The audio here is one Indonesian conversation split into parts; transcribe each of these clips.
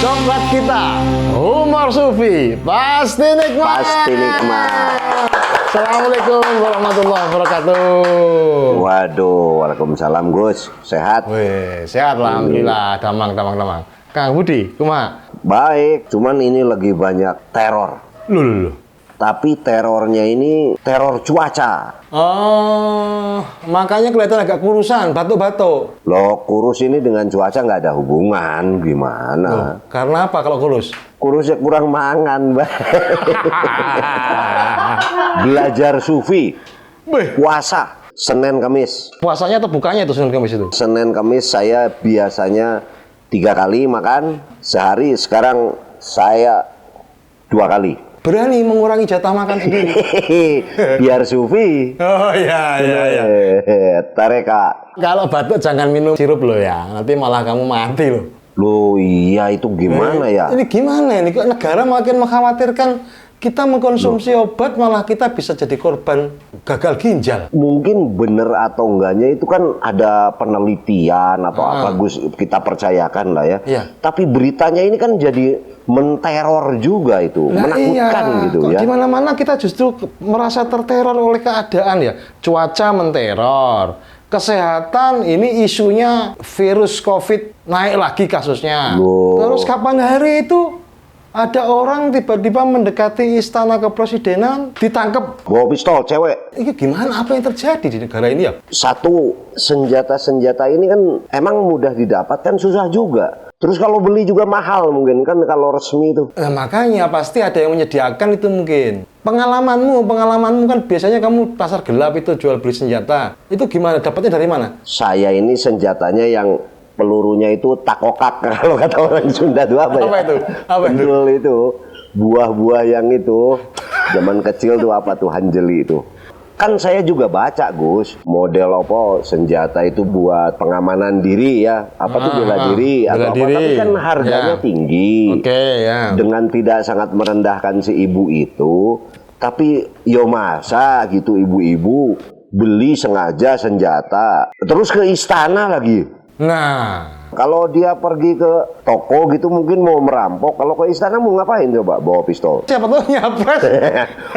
Coklat kita, Umar Sufi, pasti nikmat. Pasti nikmat. Assalamualaikum warahmatullahi wabarakatuh. Waduh, waalaikumsalam Gus. Sehat? Wih, sehat lah, alhamdulillah. Damang. Kang Budi, kumaha? Baik, cuman ini lagi banyak teror. Loh. Tapi terornya ini teror cuaca. Oh, makanya kelihatan agak kurusan, batuk-batuk. Loh, kurus ini dengan cuaca nggak ada hubungan, gimana? Loh, karena apa kalau kurus? Kurusnya kurang mangan, Mbak. Belajar sufi, Wih, puasa, Senin Kamis. puasanya atau bukanya itu Senin Kamis itu? Senin Kamis saya biasanya 3 kali makan sehari, sekarang saya 2 kali. Berani mengurangi jatah makan sendiri. Biar sufi. Oh iya. Tareka. Kalau batuk jangan minum sirup loh ya, nanti malah kamu mati loh. Loh iya, itu gimana ya? Ini gimana ini? Kok negara makin mengkhawatirkan kita mengkonsumsi obat, malah kita bisa jadi korban gagal ginjal. Mungkin bener atau enggaknya itu kan ada penelitian atau apa, Gus, kita percayakan lah ya. Iya. Tapi beritanya ini kan jadi menteror juga itu, menakutkan gitu kok ya. Di mana-mana kita justru merasa terteror oleh keadaan ya. Cuaca menteror, kesehatan ini isunya virus COVID naik lagi kasusnya. Loh. Terus kapan hari itu ada orang tiba-tiba mendekati istana kepresidenan, ditangkap. Bawa pistol, cewek. Ini gimana? Apa yang terjadi di negara ini ya? Satu, senjata-senjata ini kan emang mudah didapatkan, susah juga. Terus kalau beli juga mahal mungkin kan kalau resmi itu. Nah, makanya pasti ada yang menyediakan itu mungkin. Pengalamanmu kan biasanya kamu pasar gelap itu jual beli senjata. Itu gimana? Dapatnya dari mana? Saya ini senjatanya yang pelurunya itu takokak kalau kata orang Sunda itu apa ya? Apa itu? Betul itu. Buah-buah yang itu zaman kecil tuh apa tuh, hanjeli itu. Kan saya juga baca, Gus, model apa senjata itu buat pengamanan diri ya. Apa tuh bela diri atau apa, tapi kan harganya tinggi. Oke, ya. Dengan tidak sangat merendahkan si ibu itu, tapi yo masa gitu ibu-ibu beli sengaja senjata terus ke istana lagi. Nah, Kalau dia pergi ke toko gitu mungkin mau merampok, kalau ke istana mau ngapain coba? Bawa pistol. siapa tuh nyapres?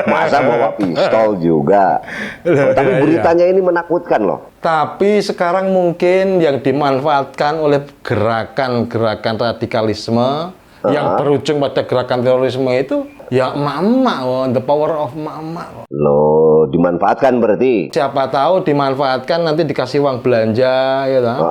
Masa bawa pistol juga. Tapi beritanya ini menakutkan loh. Tapi sekarang mungkin yang dimanfaatkan oleh gerakan-gerakan radikalisme yang berujung pada gerakan terorisme itu ya emak-emak, the power of emak-emak. Loh, dimanfaatkan berarti? Siapa tahu dimanfaatkan nanti dikasih uang belanja ya toh.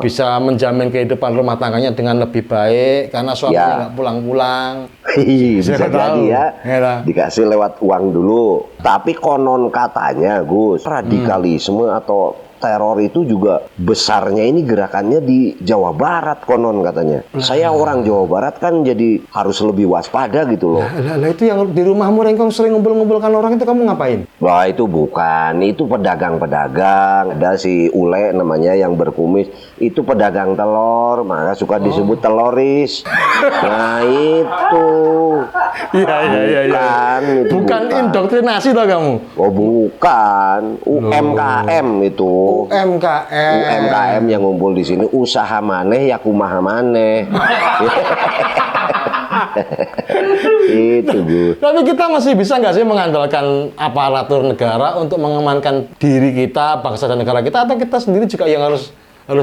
Bisa menjamin kehidupan rumah tangganya dengan lebih baik karena suaminya nggak pulang-pulang. Bisa Siapa jadi tahu. ya, Ya. dikasih lewat uang dulu. Tapi konon katanya, Gus, radikalisme atau teror itu juga besarnya ini gerakannya di Jawa Barat konon katanya. Saya orang Jawa Barat kan jadi harus lebih waspada gitu loh. Lah itu yang di rumahmu Rengkong sering ngumpul-ngumpulkan orang itu kamu ngapain? Wah itu bukan, itu pedagang-pedagang. Ada si Ule namanya yang berkumis, itu pedagang telur, maka suka disebut teloris. Nah itu. Bukan indoktrinasi toh kamu? Oh bukan, UMKM itu. UMKM yang ngumpul di sini, usaha maneh ya kumaha maneh. Itu Gus. Tapi kita masih bisa nggak sih mengandalkan aparatur negara untuk mengamankan diri kita, bangsa dan negara kita, atau kita sendiri juga yang harus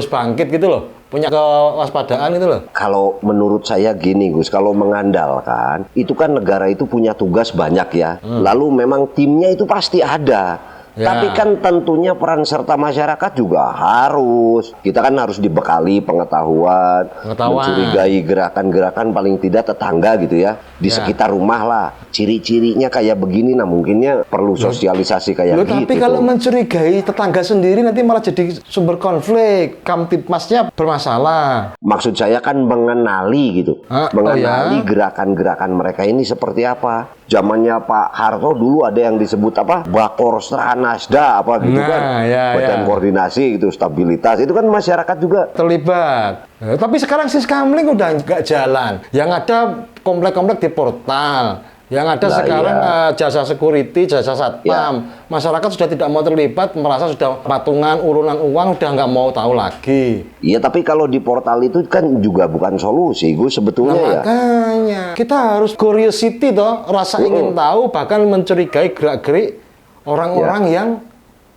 bangkit gitu loh, punya kewaspadaan gitu loh? Kalau menurut saya gini Gus, kalau mengandalkan, itu kan negara itu punya tugas banyak ya. Lalu memang timnya itu pasti ada. Ya. Tapi kan tentunya peran serta masyarakat juga harus. Kita kan harus dibekali pengetahuan. Mencurigai gerakan-gerakan paling tidak tetangga gitu ya. Di sekitar rumah lah. Ciri-cirinya kayak begini, nah mungkinnya perlu sosialisasi kayak gitu. Tapi kalau mencurigai tetangga sendiri nanti malah jadi sumber konflik. Kamtipmasnya bermasalah. Maksud saya kan mengenali gitu. Mengenali gerakan-gerakan mereka ini seperti apa. Zamannya Pak Harto dulu ada yang disebut apa? Bakorstra Nasda apa gitu kan. Badan koordinasi gitu, stabilitas. Itu kan masyarakat juga terlibat. Tapi sekarang Siskamling udah nggak jalan. Yang ada komplek-komplek di portal. Yang ada Lah, sekarang iya. jasa security, jasa satpam. Masyarakat sudah tidak mau terlibat, merasa sudah patungan, urunan uang, udah nggak mau tahu lagi. Iya, tapi kalau di portal itu kan juga bukan solusi, Gus, sebetulnya ya. Makanya kita harus curiosity toh, rasa ingin tahu, bahkan mencurigai gerak-gerik orang-orang yang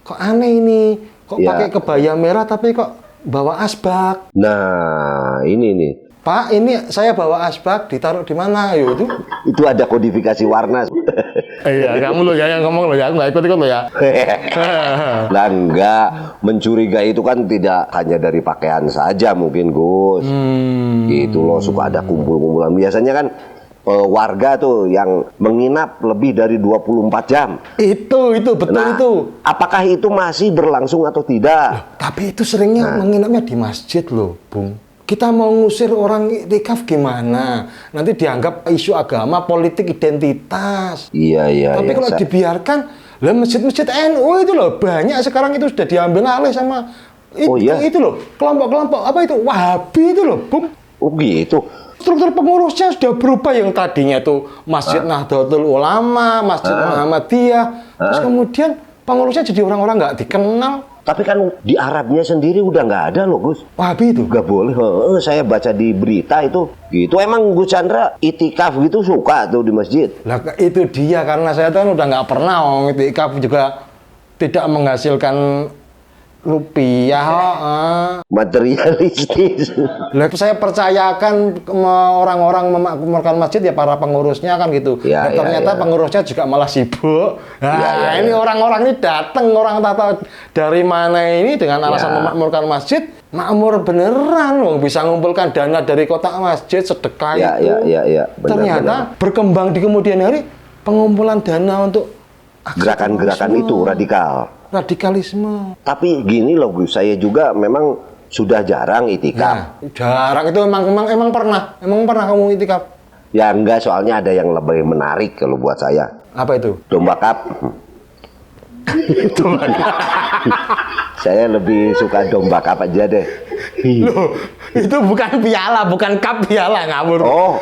kok aneh ini, kok Ya. pakai kebaya merah tapi kok bawa asbak. Nah, ini nih. Pak, ini saya bawa asbak, ditaruh di mana? Yo itu. Itu ada kodifikasi warna. Iya, kamu lo ya yang ngomong lo ya, nggak ikut-ikut lo ya. Lah enggak, mencurigai itu kan tidak hanya dari pakaian saja mungkin, Gus. Gitu loh, suka ada kumpul-kumpulan. Biasanya kan warga tuh yang menginap lebih dari 24 jam. Itu betul Nah, itu. apakah itu masih berlangsung atau tidak? Tapi itu seringnya menginapnya di masjid loh, Bung. Kita mau ngusir orang iktikaf gimana? Nanti dianggap isu agama, politik identitas. Iya. Tapi kalau dibiarkan, lah masjid-masjid NU itu loh banyak sekarang itu sudah diambil alih sama Oh, iya? itu loh kelompok-kelompok apa itu Wahabi itu loh, Bung. Oh gitu. Struktur pengurusnya sudah berubah yang tadinya tuh Masjid Nahdlatul Ulama, Masjid Muhammadiyah, terus kemudian pengurusnya jadi orang-orang nggak dikenal. Tapi kan di Arabnya sendiri udah nggak ada loh, Gus. Wahabi itu. Nggak boleh. Saya baca di berita itu. Gitu. Emang Gus Chandra itikaf gitu suka tuh di masjid? Lah itu dia, karena saya tuh kan udah nggak pernah iktikaf juga tidak menghasilkan rupiah. Materialistis. Lah saya percayakan orang-orang memakmurkan masjid ya para pengurusnya kan gitu. Ya, Nah, ternyata ya. pengurusnya juga malah sibuk. Nah, Ya, ini orang-orang ini datang orang tata dari mana ini dengan alasan Ya. memakmurkan masjid, makmur beneran loh, bisa ngumpulkan dana dari kotak masjid sedekah Ya, itu. ya. Benar, Ternyata berkembang di kemudian hari pengumpulan dana untuk aksi Gerakan-gerakan terorisme, itu radikal. radikalisme. Tapi gini loh Gus, saya juga memang sudah jarang itikaf. Nah, jarang itu emang pernah kamu itikaf. Ya enggak, soalnya ada yang lebih menarik kalau buat saya. Apa itu? Domba cup. Saya lebih suka domba cup aja deh. Loh, itu bukan piala, bukan cup piala, ngawur. Oh,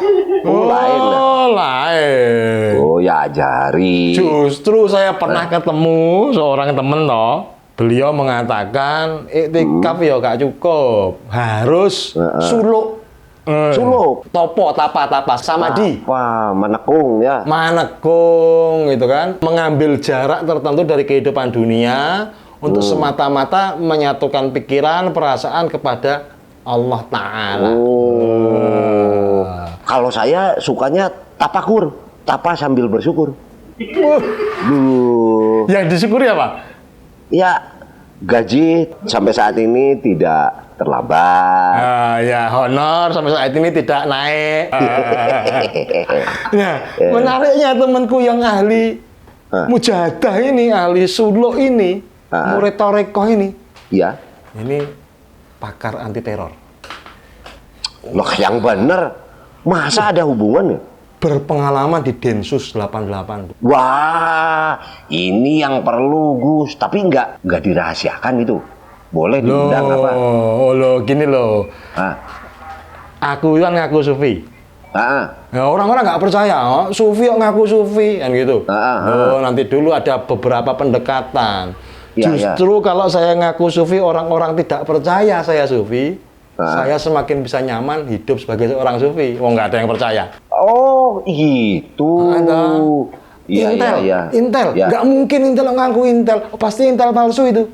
lain. Oh, lain. Oh ya ajari. Justru saya pernah ketemu seorang temen toh. Beliau mengatakan iktikaf ya gak cukup, harus suluk. Suluk. Topo, tapa, samadi. Wah, menekung ya. Manekung gitu kan, mengambil jarak tertentu dari kehidupan dunia untuk semata-mata menyatukan pikiran, perasaan kepada Allah Ta'ala. Oh. Kalau saya sukanya tapakur, tapa sambil bersyukur. Duh. Yang disyukuri apa? Ya, gaji sampai saat ini tidak terlambat. Ya, honor sampai saat ini tidak naik. Nah, menariknya temanku yang ahli mujahadah ini, ahli suluk ini, murid torekoh ini, Ya. ini pakar anti teror. Loh, yang bener. Masa ada hubungannya? Berpengalaman di Densus 88. Wah, ini yang perlu Gus. Tapi nggak dirahasiakan itu. Boleh diundang apa? Loh, gini loh. Ah, Aku kan ngaku sufi. ah, Ya, orang-orang nggak percaya, sufi kok ngaku sufi, kan gitu. Nanti dulu ada beberapa pendekatan. Ya, Justru kalau saya ngaku sufi, orang-orang tidak percaya saya sufi, saya semakin bisa nyaman hidup sebagai seorang sufi. Nggak ada yang percaya. Oh, gitu. Ada. Iya, Intel, iya. Intel, Ya. nggak mungkin Intel ngaku Intel, pasti Intel palsu itu.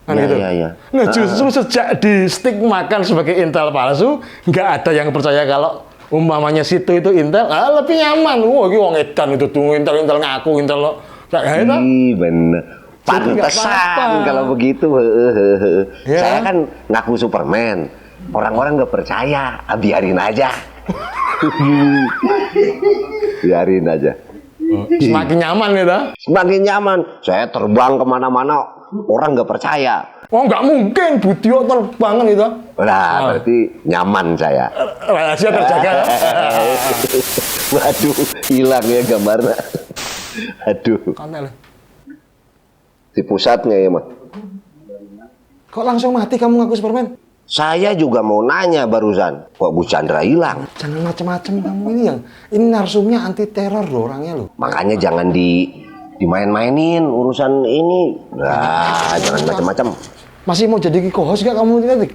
Kan Ya, gitu. ya. Nah, justru sejak di stigmakan sebagai Intel palsu, nggak ada yang percaya kalau umpamanya situ itu Intel, lebih nyaman. Wah, ini wong edan itu tuh Intel ngaku Intel lo. Kayak gitu. Ih, bener. Jadi nggak apa-apa. Pantesan kalau begitu. Ya. Saya kan ngaku Superman. Orang-orang nggak percaya. Biarin aja. Biarin aja. Semakin nyaman gitu. Semakin nyaman. Saya terbang kemana-mana. Orang nggak percaya. Oh, nggak mungkin Budio terbangan gitu. Nah, berarti nyaman saya. Rahasia terjaga. Waduh, hilang ya gambarnya. Aduh, Kontel. di pusatnya ya, Mas. Kok langsung mati kamu ngaku Superman? Saya juga mau nanya barusan, kok Gus Chandra hilang? Jangan macam-macam kamu ini narsumnya anti teror loh orangnya loh. Makanya jangan dimain-mainin urusan ini. Nah, jangan macam-macam. Masih mau jadi co-host gak kamu nanti?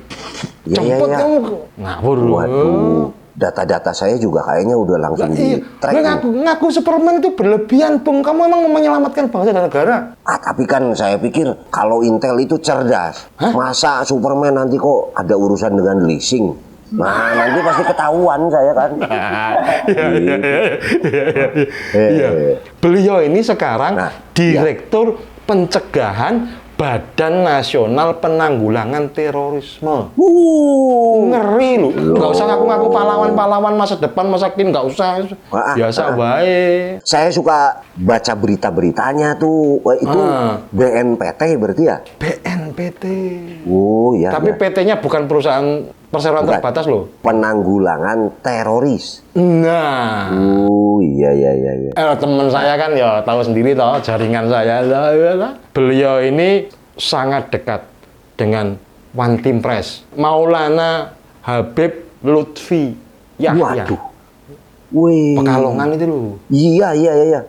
Iya, Cepet iya. kamu ngawur loh. Waduh, data-data saya juga kayaknya udah langsung Iya, di-track. ngaku Superman itu berlebihan, Bung. Kamu emang menyelamatkan bangsa dan negara. Tapi kan saya pikir kalau Intel itu cerdas. Hah? Masa Superman nanti kok ada urusan dengan leasing? Nah, nanti pasti ketahuan saya kan. Iya. Beliau ini sekarang Nah, Direktur Pencegahan Badan Nasional Penanggulangan Terorisme. Ngeri lu. Nggak usah ngaku-ngaku pahlawan masa depan, masa kini, nggak usah. Biasa baik. Saya suka baca berita-beritanya tuh. Itu BNPT berarti ya? BNPT. Oh ya. Tapi ya. PT-nya bukan perusahaan perseroan Bukan. terbatas loh. Penanggulangan teroris. Nah. Oh iya. Teman saya kan ya tahu sendiri toh jaringan saya. Beliau ini sangat dekat dengan One Team Press. Maulana Habib Lutfi Yahya. Waduh. Wih. Pekalongan itu loh. Iya.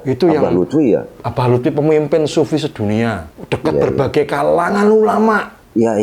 Itu Abah yang Lutfi ya. Abah Lutfi pemimpin sufi sedunia. Dekat Iya, berbagai kalangan ulama. Iya.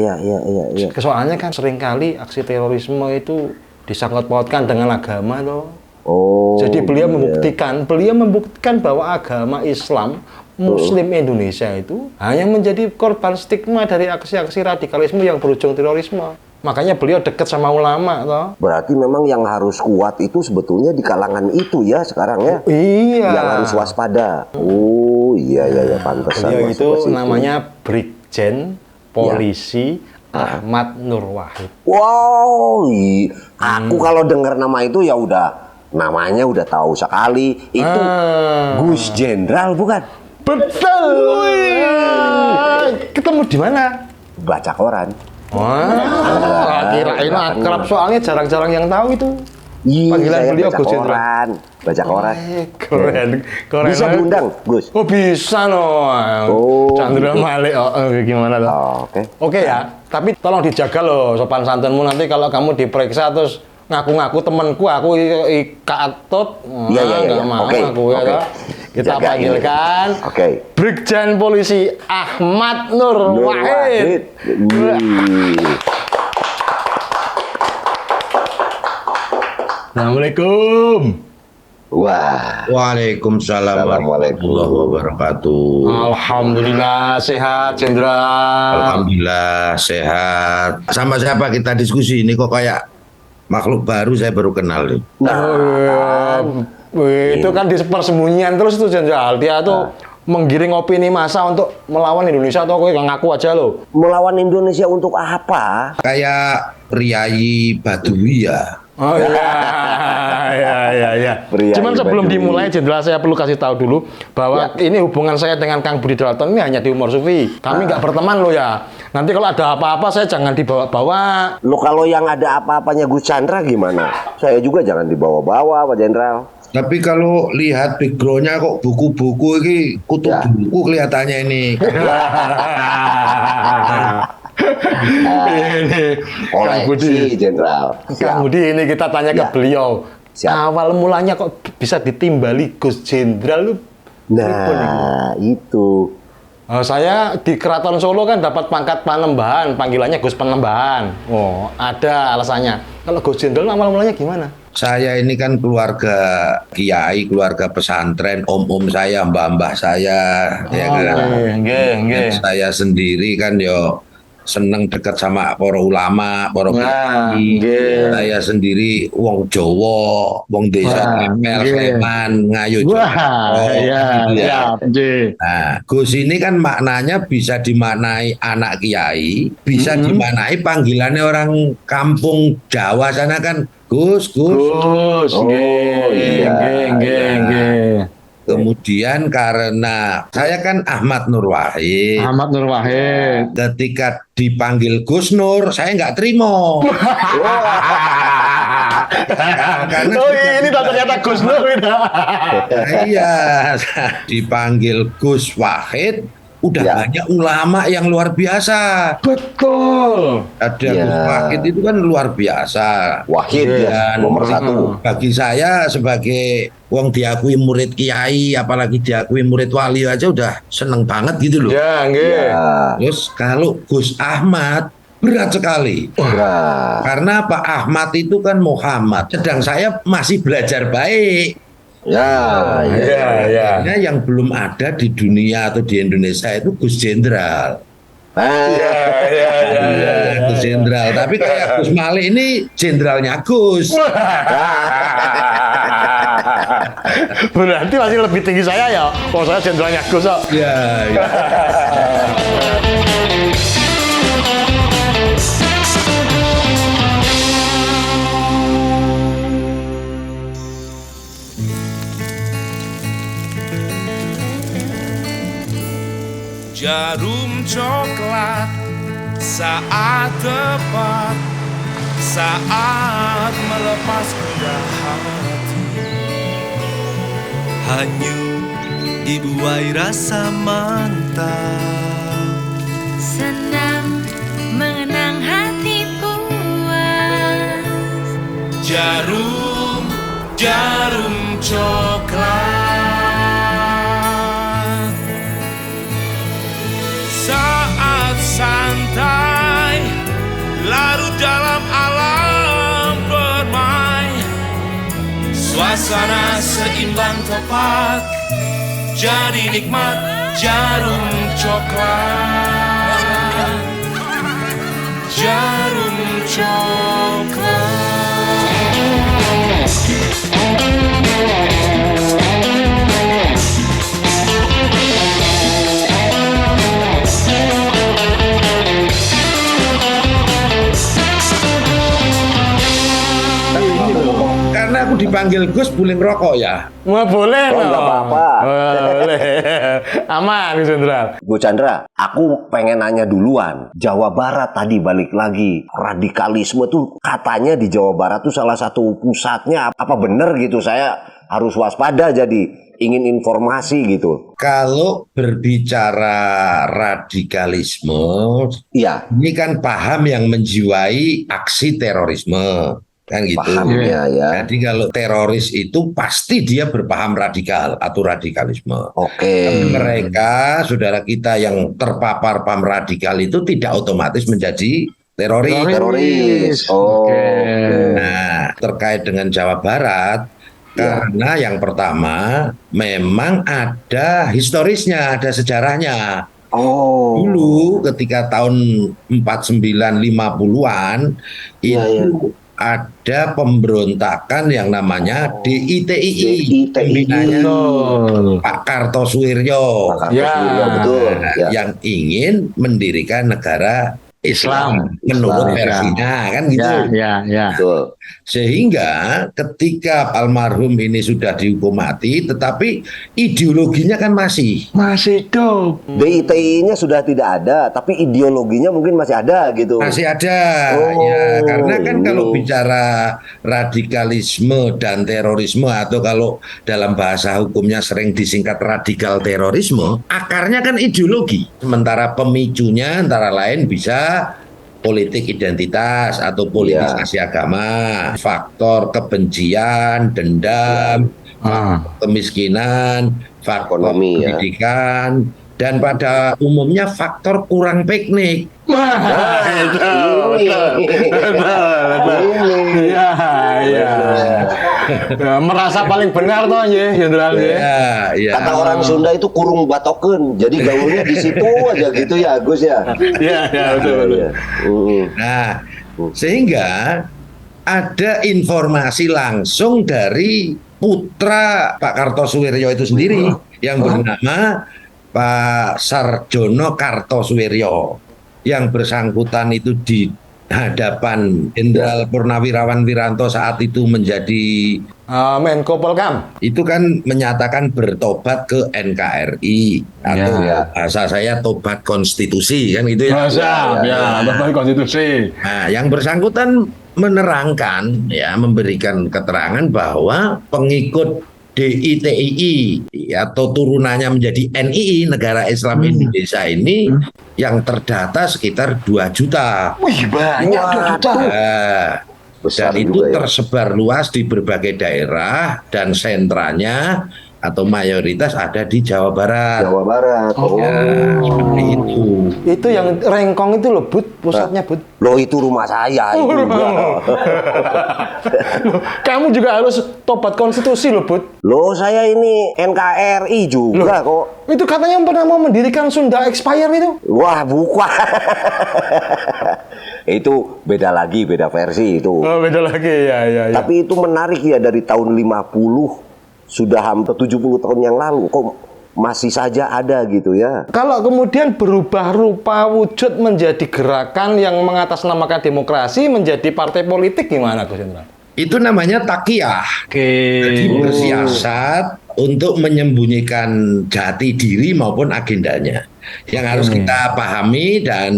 Soalnya kan seringkali aksi terorisme itu disangkut pautkan dengan agama toh. Oh. Jadi beliau iya. membuktikan bahwa agama Islam Muslim Indonesia itu hanya menjadi korban stigma dari aksi-aksi radikalisme yang berujung terorisme. Makanya beliau dekat sama ulama toh. Berarti memang yang harus kuat itu sebetulnya di kalangan itu ya sekarang ya. Iya. Yang harus waspada. Oh iya pantesan. Beliau masuk itu ke situ. namanya Brigjen Polisi Ahmad Nur Wahid. Wow, aku kalau dengar nama itu ya udah namanya udah tahu sekali. Itu Gus Jenderal bukan? Betul. Ketemu di mana? Baca koran. Wah, kirain akrab soalnya jarang-jarang yang tahu itu. Iya, Panggilan saya beliau baca Gus Jenderal. koran. Baca koran. Keren. Bisa diundang, Gus? Oh bisa no. Oh, Chandra gitu. Malik. Gimana loh? Oke. Oke ya. Tapi tolong dijaga loh sopan santunmu nanti kalau kamu diperiksa terus ngaku-ngaku temanku aku Katut. Iya. Nggak mau Oke, aku ya. oke. Toh. Kita Jagain. panggilkan Oke. Brigjen Polisi Ahmad Nur Wahid. Assalamualaikum. Wah. Waalaikumsalam warahmatullahi wabarakatuh. Alhamdulillah sehat Jenderal. Alhamdulillah sehat. Sama siapa kita diskusi ini kok kayak makhluk baru saya baru kenal nih. Itu kan di persembunyian terus tuh Jenderal. Dia tuh menggiring opini massa untuk melawan Indonesia atau kok ngaku aja loh. Melawan Indonesia untuk apa? Kayak priayi Badui ya. Oh iya. Pria Cuman sebelum Badui. dimulai Jenderal saya perlu kasih tahu dulu bahwa ini hubungan saya dengan Kang Budi Darton ini hanya di umur sufi. Kami nggak berteman loh ya. Nanti kalau ada apa-apa saya jangan dibawa-bawa. Lo kalau yang ada apa-apanya Gus Chandra gimana? Saya juga jangan dibawa-bawa Pak Jenderal. Tapi kalau lihat backgroundnya kok buku-buku ini kutu Ya. buku kelihatannya ini. Ini Kang Budi. Koleksi Jenderal. Kang Budi ini kita tanya ke Ya. beliau. Siap. Awal mulanya kok bisa ditimbali Gus Jenderal lu? Nah, itu. Saya di Keraton Solo kan dapat pangkat Panembahan, panggilannya Gus Panembahan. Oh, ada alasannya. Kalau Gus Jenderal awal mulanya gimana? Saya ini kan keluarga kiai, keluarga pesantren, om-om saya, mbah-mbah saya, ya kan. Nggih. Saya sendiri kan yo seneng dekat sama para ulama, para Nah, kiai. nggih. Saya sendiri wong Jawa, wong desa Wah, Ngemel, nggih. Sleman, Ngayu Wah, Jawa. iya, Gitu ya. nggih. Nah, Gus ini kan maknanya bisa dimaknai anak kiai, bisa dimaknai panggilannya orang kampung Jawa sana kan Gus. Gus, Oh, iya. nggih. Kemudian karena saya kan Ahmad Nur Wahid, Ahmad Nur Wahid. ketika dipanggil Gus Nur, saya nggak terima. Karena Oh ini ternyata Gus Nur ini. iya, dipanggil Gus Wahid, udah Ya. banyak ulama yang luar biasa. Betul. Ada Ya. Gus Wahid itu kan luar biasa. Wahid ya, Dan nomor 1. bagi saya sebagai wong diakui murid kiai, apalagi diakui murid wali aja udah seneng banget gitu loh. Ya, nggih. Ya, Terus kalau Gus Ahmad berat sekali. nah, Karena Pak Ahmad itu kan Muhammad, sedang saya masih belajar baik. ya, Ya, ya. Karena yang belum ada di dunia atau di Indonesia itu Gus Jenderal. Ya, ya, ya, ya. Gus Jenderal. Tapi kayak Gus Malik ini jenderalnya Gus. Berarti masih lebih tinggi saya ya. Oh, saya jenderalnya Gus kok. Ya, ya. Jarum coklat saat tepat, saat melepas gundah hati. Hanyut dibuai rasa mantap. Senang mengenang hati puas. Jarum, jarum coklat. Saat santai, larut dalam alam permai. Suasana seimbang tepat, jadi nikmat jarum coklat. Jarum coklat. Karena aku dipanggil Gus boleh ngerokok ya. Wah, boleh Oh, loh. nggak apa-apa. Boleh. Aman, Gus Jenderal. Bu Chandra, aku pengen nanya duluan. Jawa Barat tadi balik lagi. Radikalisme tuh katanya di Jawa Barat tuh salah satu pusatnya. Apa bener gitu? Saya harus waspada jadi ingin informasi gitu. Kalau berbicara radikalisme, Iya, ini kan paham yang menjiwai aksi terorisme. Kan gitu. pahamnya ya. Jadi kalau teroris itu pasti dia berpaham radikal atau radikalisme. Oke. Mereka, saudara kita yang terpapar paham radikal itu tidak otomatis menjadi teroris. Teroris. Oh. Oke. Nah, terkait dengan Jawa Barat, Ya. karena yang pertama memang ada historisnya, ada sejarahnya. Oh. Dulu ketika tahun 49 50-an Iya, iya. itu ada pemberontakan yang namanya DITII, DITII. pimpinannya Betul. Pak Kartosuwiryo. Pak Ya. Kartosuwiryo, betul. Nah, Ya. yang ingin mendirikan negara Islam menurut Islam. versinya kan gitu. Ya, ya. Betul. Sehingga ketika almarhum ini sudah dihukum mati, tetapi ideologinya kan masih. Masih hidup. DITI-nya sudah tidak ada, tapi ideologinya mungkin masih ada gitu. Masih ada. Oh, Ya, karena kan ini. kalau bicara radikalisme dan terorisme atau kalau dalam bahasa hukumnya sering disingkat radikal terorisme, akarnya kan ideologi. Sementara pemicunya antara lain bisa politik identitas atau politisasi agama, faktor kebencian, dendam, kemiskinan, faktor Ekonomi, ya. pendidikan, dan pada umumnya faktor kurang piknik. Ya, ya. Ya, merasa paling benar toh ya, Jenderal ya. Ya, ya. Kata orang Sunda itu kurung batoken, jadi gaulnya di situ aja gitu ya, Gus ya. Ya, ya, betul, betul. Iya. Nah, sehingga ada informasi langsung dari putra Pak Kartosuwiryo itu sendiri yang bernama Pak Sarjono Kartosuwiryo. Yang bersangkutan itu di hadapan Jenderal Purnawirawan Wiranto saat itu menjadi Menko Polkam. itu kan menyatakan bertobat ke NKRI atau Ya. bahasa saya tobat konstitusi kan gitu ya. Masa, ya, betul konstitusi. Nah, yang bersangkutan menerangkan ya memberikan keterangan bahwa pengikut DITII atau turunannya menjadi NII, Negara Islam Indonesia ini yang terdata sekitar 2 juta. Wih, banyak 2 juta. Besar Dan itu juga ya. tersebar luas di berbagai daerah dan sentranya atau mayoritas ada di Jawa Barat. Jawa Barat. Seperti itu. Itu yang Rengkong itu loh, Bud, pusatnya, Bud. Loh, itu rumah saya itu. Loh, kamu juga harus tobat konstitusi loh, Bud. Loh, saya ini NKRI juga kok. Itu katanya yang pernah mau mendirikan Sunda Expire itu. Wah, bukan. Itu beda lagi, beda versi itu. Oh, beda lagi, ya. Tapi itu menarik ya, dari tahun 50 sudah hampir 70 tahun yang lalu kok masih saja ada gitu ya. Kalau kemudian berubah rupa wujud menjadi gerakan yang mengatasnamakan demokrasi menjadi partai politik, gimana Gus Indra? Itu namanya takiyah. Jadi bersiasat untuk menyembunyikan jati diri maupun agendanya. Yang harus kita pahami dan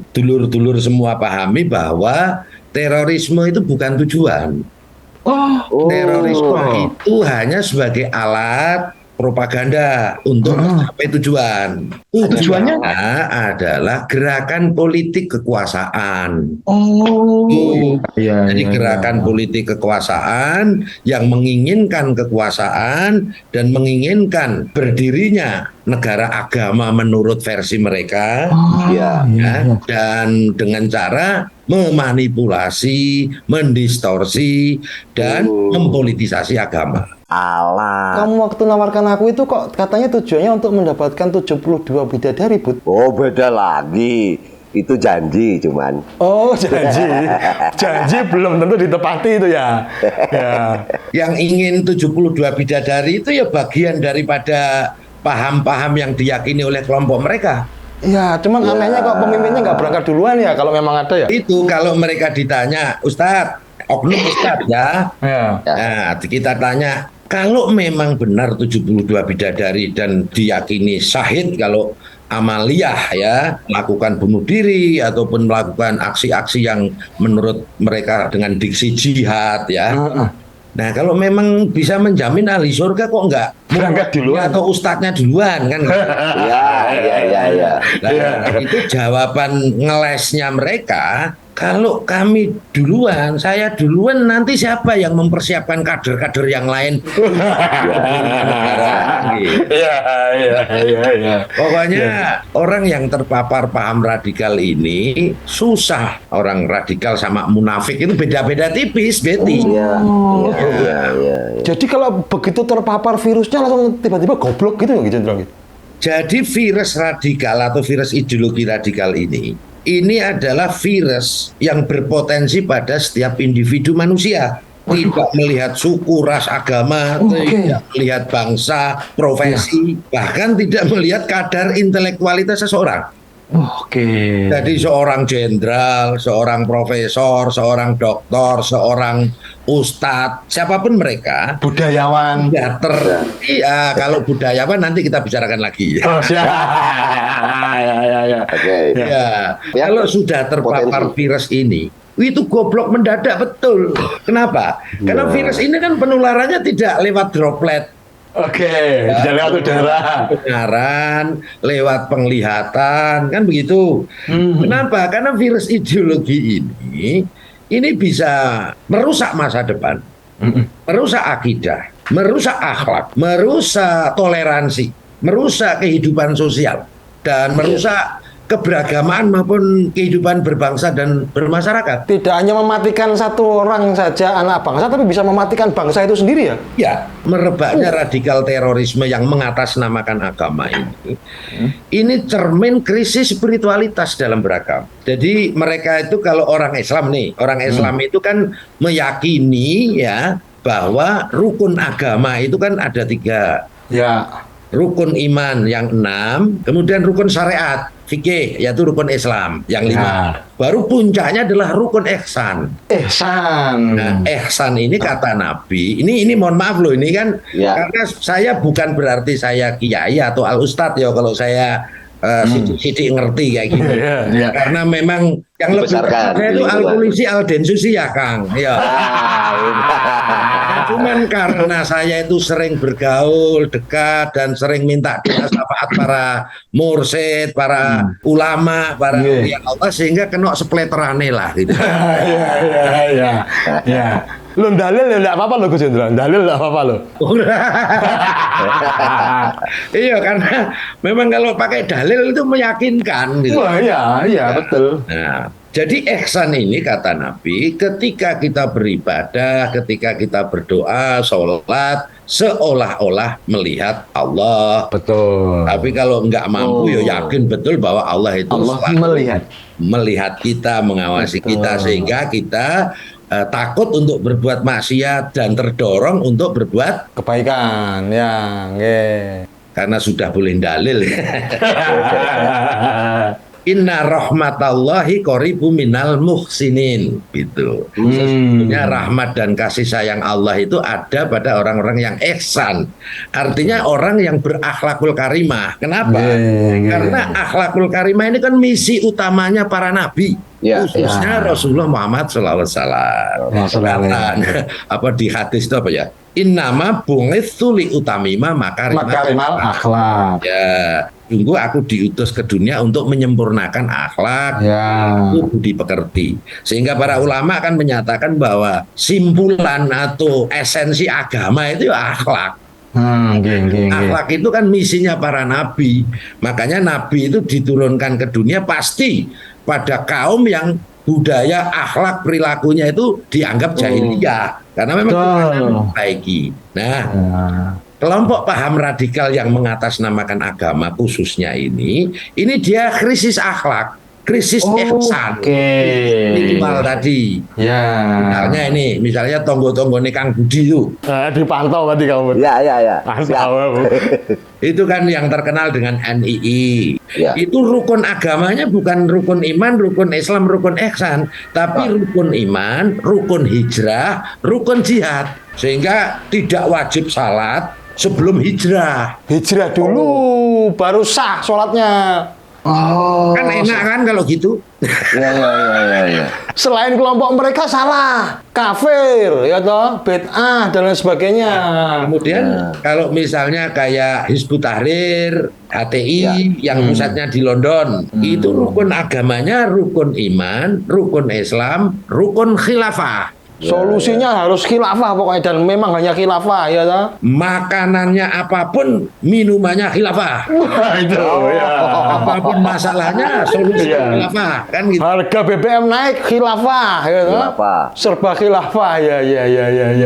dulur-dulur semua pahami bahwa terorisme itu bukan tujuan. Terorisme itu hanya sebagai alat propaganda untuk mencapai tujuan. Tujuannya adalah gerakan politik kekuasaan. Jadi gerakan politik kekuasaan yang menginginkan kekuasaan dan menginginkan berdirinya negara agama menurut versi mereka, ya, dan dengan cara memanipulasi, mendistorsi, dan mempolitisasi agama. Alah. Kamu waktu nawarkan aku itu kok katanya tujuannya untuk mendapatkan 72 bidadari, Bud. Oh, beda lagi. Itu janji cuman. Oh, janji. Janji belum tentu ditepati itu ya. Yang ingin 72 bidadari itu ya bagian daripada paham-paham yang diyakini oleh kelompok mereka. Ya, cuman anehnya kok pemimpinnya nggak berangkat duluan ya kalau memang ada ya. Itu kalau mereka ditanya, Ustadz, oknum Ustadz ya. Nah, kita tanya, kalau memang benar 72 bidadari dan diyakini syahid kalau amaliyah ya, melakukan bunuh diri ataupun melakukan aksi-aksi yang menurut mereka dengan diksi jihad ya. Nah, kalau memang bisa menjamin ahli surga kok nggak berangkat duluan atau ustadznya duluan kan? Ya. Nah, itu jawaban ngelesnya mereka. Kalau kami duluan, saya duluan, nanti siapa yang mempersiapkan kader-kader yang lain? Pokoknya orang yang terpapar paham radikal ini susah. Orang radikal sama munafik itu beda-beda tipis, Betty. Jadi kalau begitu terpapar virusnya langsung tiba-tiba goblok gitu ya, gitu. Jadi virus radikal atau virus ideologi radikal ini adalah virus yang berpotensi pada setiap individu manusia. Tidak melihat suku, ras, agama, tidak melihat bangsa, profesi, bahkan tidak melihat kadar intelektualitas seseorang. Jadi seorang jenderal, seorang profesor, seorang doktor, seorang ustadz, siapapun mereka, budayawan. Iya, kalau budayawan nanti kita bicarakan lagi. Kalau sudah terpapar virus ini, itu goblok mendadak betul. Kenapa? Karena virus ini kan penularannya tidak lewat droplet. Tidak lewat udara. Pendengaran, lewat penglihatan, kan begitu. Kenapa? Karena virus ideologi ini bisa merusak masa depan, merusak akidah, merusak akhlak, merusak toleransi, merusak kehidupan sosial, dan merusak keberagamaan maupun kehidupan berbangsa dan bermasyarakat. Tidak hanya mematikan satu orang saja anak bangsa, tapi bisa mematikan bangsa itu sendiri ya? Ya, merebaknya radikal terorisme yang mengatasnamakan agama ini cermin krisis spiritualitas dalam beragama. Jadi mereka itu kalau orang Islam nih, orang Islam itu kan meyakini ya bahwa rukun agama itu kan ada 3. Ya. Rukun iman yang 6, kemudian rukun syariat, fikih, yaitu rukun Islam yang 5. Baru puncaknya adalah rukun ihsan. Nah, ihsan ini kata Nabi, ini mohon maaf loh, ini kan karena saya bukan berarti saya kiai atau al ustadz ya kalau saya sidik ngerti kayak gitu. Karena memang yang lebih saya itu al polisi al densusi ya Kang. Ya. Cuman karena saya itu sering bergaul dekat dan sering minta doa syafaat para mursyid, para ulama, para awliya Allah sehingga kena sepleterane lah gitu. Ya. Lo dalil ya enggak apa-apa lo Gus Hendra. Dalil enggak apa-apa lo. Iya, karena memang kalau pakai dalil itu meyakinkan gitu. Wah, iya, betul. Nah, jadi ihsan ini kata Nabi, ketika kita beribadah, ketika kita berdoa, sholat, seolah-olah melihat Allah. Betul. Tapi kalau nggak mampu, ya yakin betul bahwa Allah itu selalu melihat kita, mengawasi kita, sehingga kita takut untuk berbuat maksiat dan terdorong untuk berbuat kebaikan, ya, nggih. karena sudah boleh dalil. Inna rahmatallahi qoribu minal muhsinin gitu. Sesungguhnya rahmat dan kasih sayang Allah itu ada pada orang-orang yang ihsan. Artinya orang yang berakhlakul karimah. Kenapa? Karena akhlakul karimah ini kan misi utamanya para nabi. Khususnya Rasulullah Muhammad SAW. Apa di hadis itu apa ya? Innama bu'itsu li utamima makarimal akhlak. Ya, sungguh aku diutus ke dunia untuk menyempurnakan akhlak, budi pekerti. Sehingga para ulama kan menyatakan bahwa simpulan atau esensi agama itu ya akhlak. Akhlak itu kan misinya para nabi. Makanya nabi itu diturunkan ke dunia pasti pada kaum yang budaya akhlak perilakunya itu dianggap jahiliyah karena memang memperbaiki. Nah, kelompok paham radikal yang mengatasnamakan agama khususnya ini dia krisis akhlak, krisis ihsan. Spiritual tadi. Ya. Misalnya tonggo-tonggone Kang Budi itu. Dipantau tadi kamu. Ya. Pantau. Itu kan yang terkenal dengan NII. Ya. Itu rukun agamanya bukan rukun iman, rukun Islam, rukun ihsan, tapi rukun iman, rukun hijrah, rukun jihad. Sehingga tidak wajib salat sebelum hijrah. Hijrah dulu, baru sah sholatnya. Kan enak kan kalau gitu. Ya. Selain kelompok mereka salah, kafir, ya toh, bid'ah dan lain sebagainya. Kemudian kalau misalnya kayak Hizbut Tahrir, HTI yang pusatnya di London, itu rukun agamanya rukun iman, rukun Islam, rukun khilafah. Solusinya harus khilafah pokoknya, dan memang hanya khilafah, ya toh. Makanannya apapun, minumannya khilafah. Itu ya. Apapun masalahnya, solusinya khilafah, kan gitu. Harga BBM naik khilafah, ya toh. Serba khilafah, ya.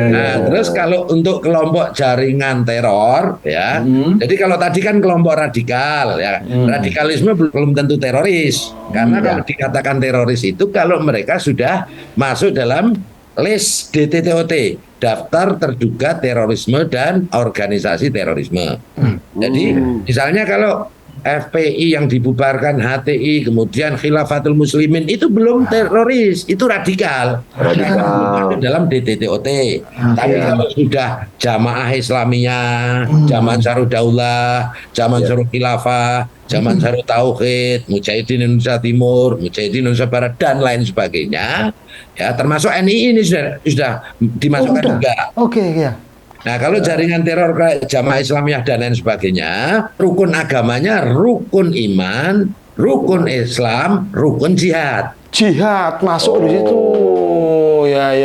Nah, terus kalau untuk kelompok jaringan teror, ya. Jadi kalau tadi kan kelompok radikal, ya. Radikalisme belum tentu teroris, karena kalau dikatakan teroris itu kalau mereka sudah masuk dalam list DTTOT, daftar terduga terorisme dan organisasi terorisme. Jadi misalnya kalau FPI yang dibubarkan, HTI, kemudian Khilafatul Muslimin itu belum teroris, itu radikal. Dalam DTTOT. Tapi kalau sudah Jamaah Islamiyah, Jamaah Ansarud Daulah, Jamaah Ansarud Khilafah, Jamaah Ansarud Tauhid, Mujahidin Indonesia Timur, Mujahidin Indonesia Barat dan lain sebagainya, ya termasuk NII ini sudah dimasukkan juga. Nah, kalau jaringan teror kayak Jamaah Islamiyah dan lain sebagainya, rukun agamanya rukun iman, rukun Islam, rukun jihad. Jihad masuk di situ. Ya.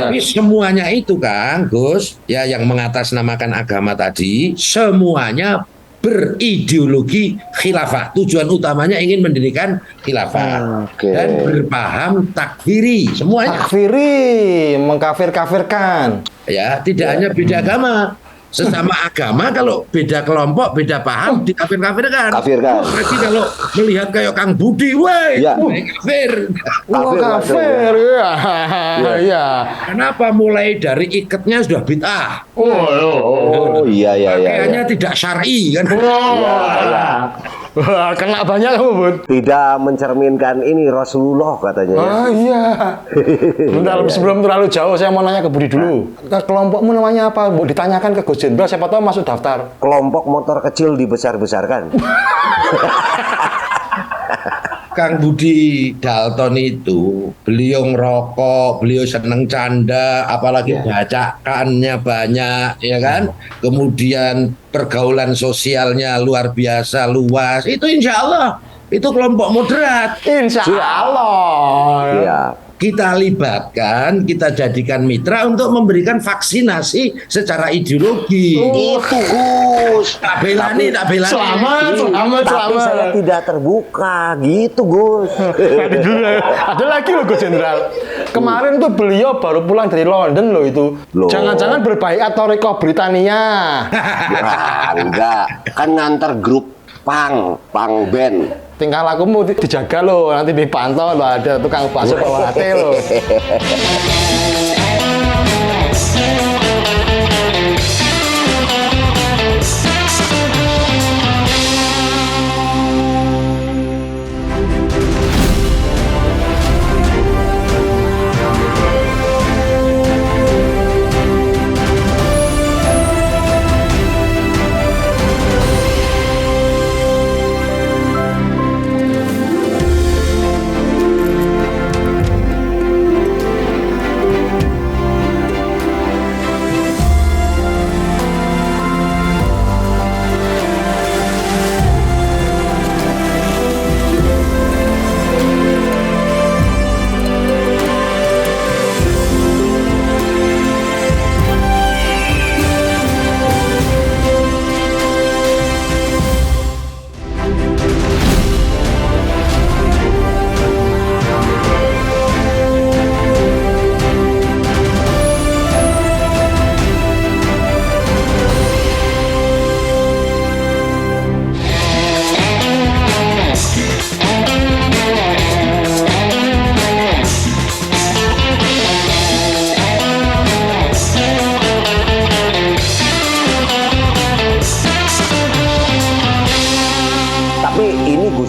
Tapi semuanya itu Kang Gus, ya yang mengatasnamakan agama tadi, semuanya berideologi khilafah. Tujuan utamanya ingin mendirikan khilafah dan berpaham takfiri semuanya. Takfiri, mengkafir-kafirkan. Ya, tidak hanya beda agama. Sesama agama kalau beda kelompok, beda paham dikafir-kafirkan. Lagi kalau melihat kayak Kang Budi, kafir. Kafir, ya. Kenapa mulai dari iketnya sudah bid'ah? Iya. Pakaiannya tidak syar'i kan? Wah, kena banyak kamu, Bud. Tidak mencerminkan ini Rasulullah katanya. Iya. Bentar, sebelum terlalu jauh saya mau nanya ke Budi dulu. Kelompokmu namanya apa? Bu, ditanyakan ke Gus Jenderal, siapa tahu masuk daftar. Kelompok motor kecil dibesar-besarkan. Kang Budi Dalton itu, beliau ngerokok, beliau seneng canda, apalagi bacakannya banyak, ya kan? Kemudian pergaulan sosialnya luar biasa luas. Itu insya Allah itu kelompok moderat. Insya Allah. Iya. Kita libatkan, kita jadikan mitra untuk memberikan vaksinasi secara ideologi. Itu Gus. Tak belani, tak belani. Tapi saya tidak terbuka gitu Gus. Nanti dulu ya. Ada lagi loh Gus Jenderal. Kemarin tuh beliau baru pulang dari London loh itu. Loh. Jangan-jangan berbaikat Toriko Britania. Ya, enggak. Kan nganter grup pang band. Tingkah lakumu dijaga loh, nanti dipantau loh, ada tukang bakso bawa hati loh.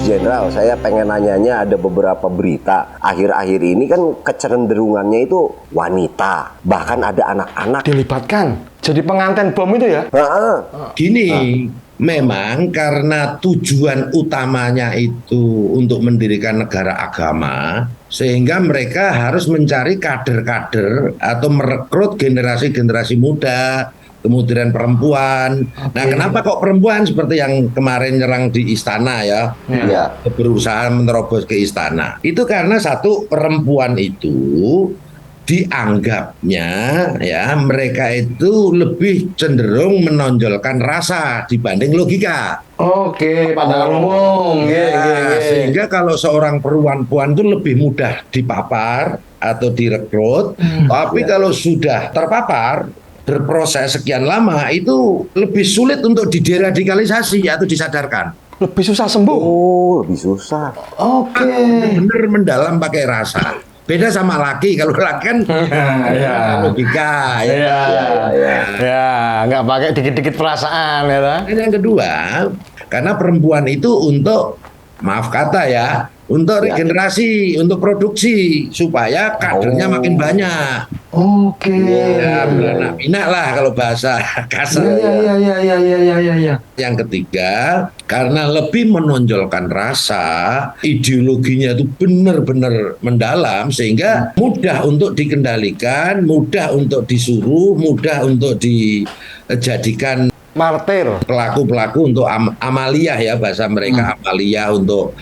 Jenderal, saya pengen nanyanya, ada beberapa berita akhir-akhir ini kan kecenderungannya itu wanita, bahkan ada anak-anak Dilibatkan jadi pengantin bom itu ya? Gini, memang karena tujuan utamanya itu untuk mendirikan negara agama, sehingga mereka harus mencari kader-kader atau merekrut generasi-generasi muda, kemudian perempuan. Nah, kenapa kok perempuan seperti yang kemarin nyerang di istana ya? Ya. Berusaha menerobos ke istana. Itu karena satu, perempuan itu dianggapnya ya mereka itu lebih cenderung menonjolkan rasa dibanding logika. Oke, pandangan umum. Sehingga kalau seorang perempuan itu lebih mudah dipapar atau direkrut, tapi kalau sudah terpapar berproses sekian lama itu lebih sulit untuk dideradikalisasi atau disadarkan. Lebih susah sembuh. Oh, lebih susah. Oke. Bener mendalam pakai rasa. Beda sama laki, kalau laki kan logika Ya, nggak pakai dikit-dikit perasaan ya. Dan yang kedua, karena perempuan itu untuk, maaf kata ya, untuk regenerasi, untuk produksi supaya kadernya makin banyak. Oke. Ya, beranak pinak lah kalau bahasa kasar. Ya. Yang ketiga, karena lebih menonjolkan rasa, ideologinya itu benar-benar mendalam sehingga mudah untuk dikendalikan, mudah untuk disuruh, mudah untuk dijadikan Martir. pelaku-pelaku untuk amaliyah ya, bahasa mereka amaliyah untuk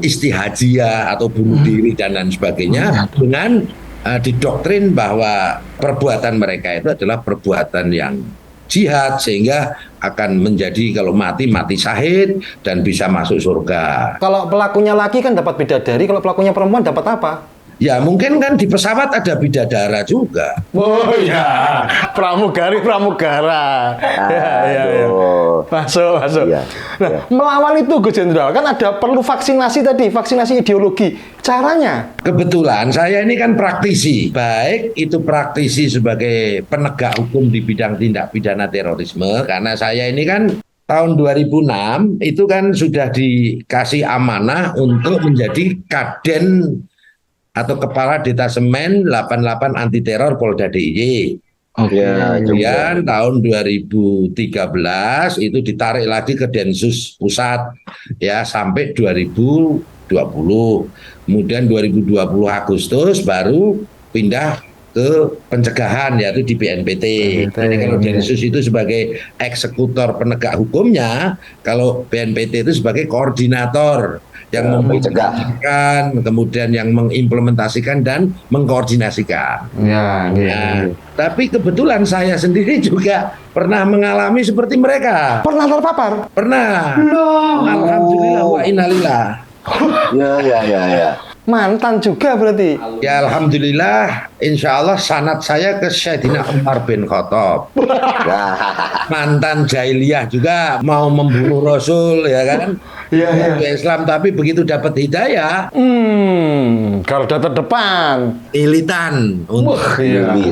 istihajiyah atau bunuh diri dan lain sebagainya, dengan didoktrin bahwa perbuatan mereka itu adalah perbuatan yang jihad, sehingga akan menjadi kalau mati syahid dan bisa masuk surga. Kalau pelakunya laki kan dapat bidadari, kalau pelakunya perempuan dapat apa? Ya mungkin kan di pesawat ada bidadara juga. Oh iya, pramugara. Ya. Masuk. Iya, Nah, melawan itu Gus Jenderal kan ada perlu vaksinasi tadi, vaksinasi ideologi. Caranya? Kebetulan saya ini kan praktisi, baik itu praktisi sebagai penegak hukum di bidang tindak pidana terorisme, karena saya ini kan tahun 2006 itu kan sudah dikasih amanah untuk menjadi Kadden atau Kepala Detasemen 88 Anti Teror Polda DIY. Kemudian tahun 2013 itu ditarik lagi ke Densus Pusat ya sampai 2020 2020. Kemudian 2020 Agustus baru pindah ke pencegahan, yaitu di BNPT. Jadi kalau Densus itu sebagai eksekutor penegak hukumnya, kalau BNPT itu sebagai koordinator yang mencegahkan, kemudian yang mengimplementasikan dan mengkoordinasikan. Nah, tapi kebetulan saya sendiri juga pernah mengalami seperti mereka. Pernah terpapar? Pernah. Alhamdulillah wa innalillah. Ya. Mantan juga berarti? Ya alhamdulillah, insya Allah sanad saya ke Sayyidina Umar bin Khattab. Mantan jahiliyah juga, mau membunuh Rasul, ya kan? Iya. Islam, tapi begitu dapat hidayah, kalau udah terdepan, ilitan.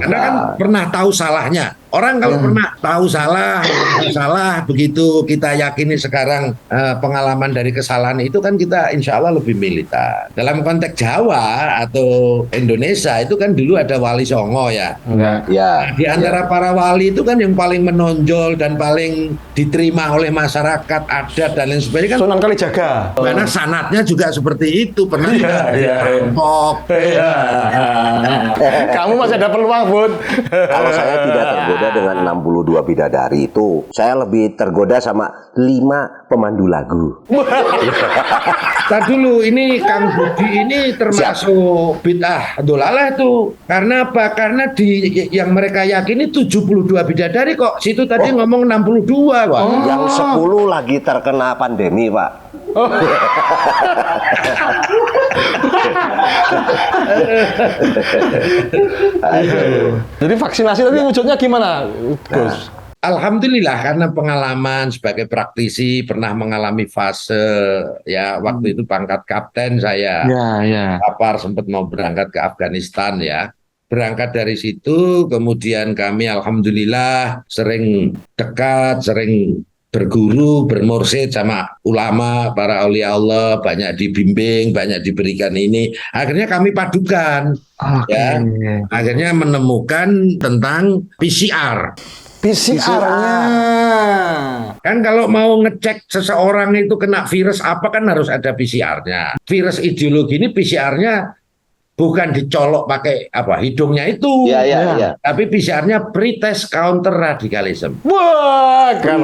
Karena kan pernah tahu salahnya. Orang kalau pernah tahu salah, begitu kita yakini sekarang pengalaman dari kesalahan itu kan kita insya Allah lebih militan. Dalam konteks Jawa atau Indonesia itu kan dulu ada Wali Songo ya. Ya. Di antara para wali itu kan yang paling menonjol dan paling diterima oleh masyarakat, adat dan lain sebagainya kan Sunan Kalijaga. karena sanatnya juga seperti itu, pernah rampok. Kamu masih ada peluang, Bud. Kalau saya tidak tergoda dengan 62 bidadari itu, saya lebih tergoda sama 5 pemandu lagu. Tar dulu, ini Kang Budi ini termasuk bid'ah dolalah itu. Karena apa? Karena yang mereka yakini 72 bidadari kok. Situ tadi ngomong 62, Pak. Yang 10 lagi terkena pandemi, Pak. Jadi vaksinasi tadi wujudnya gimana, Gus? Alhamdulillah, karena pengalaman sebagai praktisi pernah mengalami fase ya waktu itu pangkat kapten saya. Papar sempat mau berangkat ke Afghanistan ya. Berangkat dari situ, kemudian kami alhamdulillah sering dekat, sering berguru, bermursyid sama ulama, para aulia Allah, banyak dibimbing, banyak diberikan ini. Akhirnya kami padukan, ya. Akhirnya menemukan tentang PCR. PCR-nya. Kan kalau mau ngecek seseorang itu kena virus apa kan harus ada PCR-nya. Virus ideologi ini PCR-nya bukan dicolok pakai apa hidungnya itu, tapi PCR-nya pretest counter radikalisme. Wah, keren.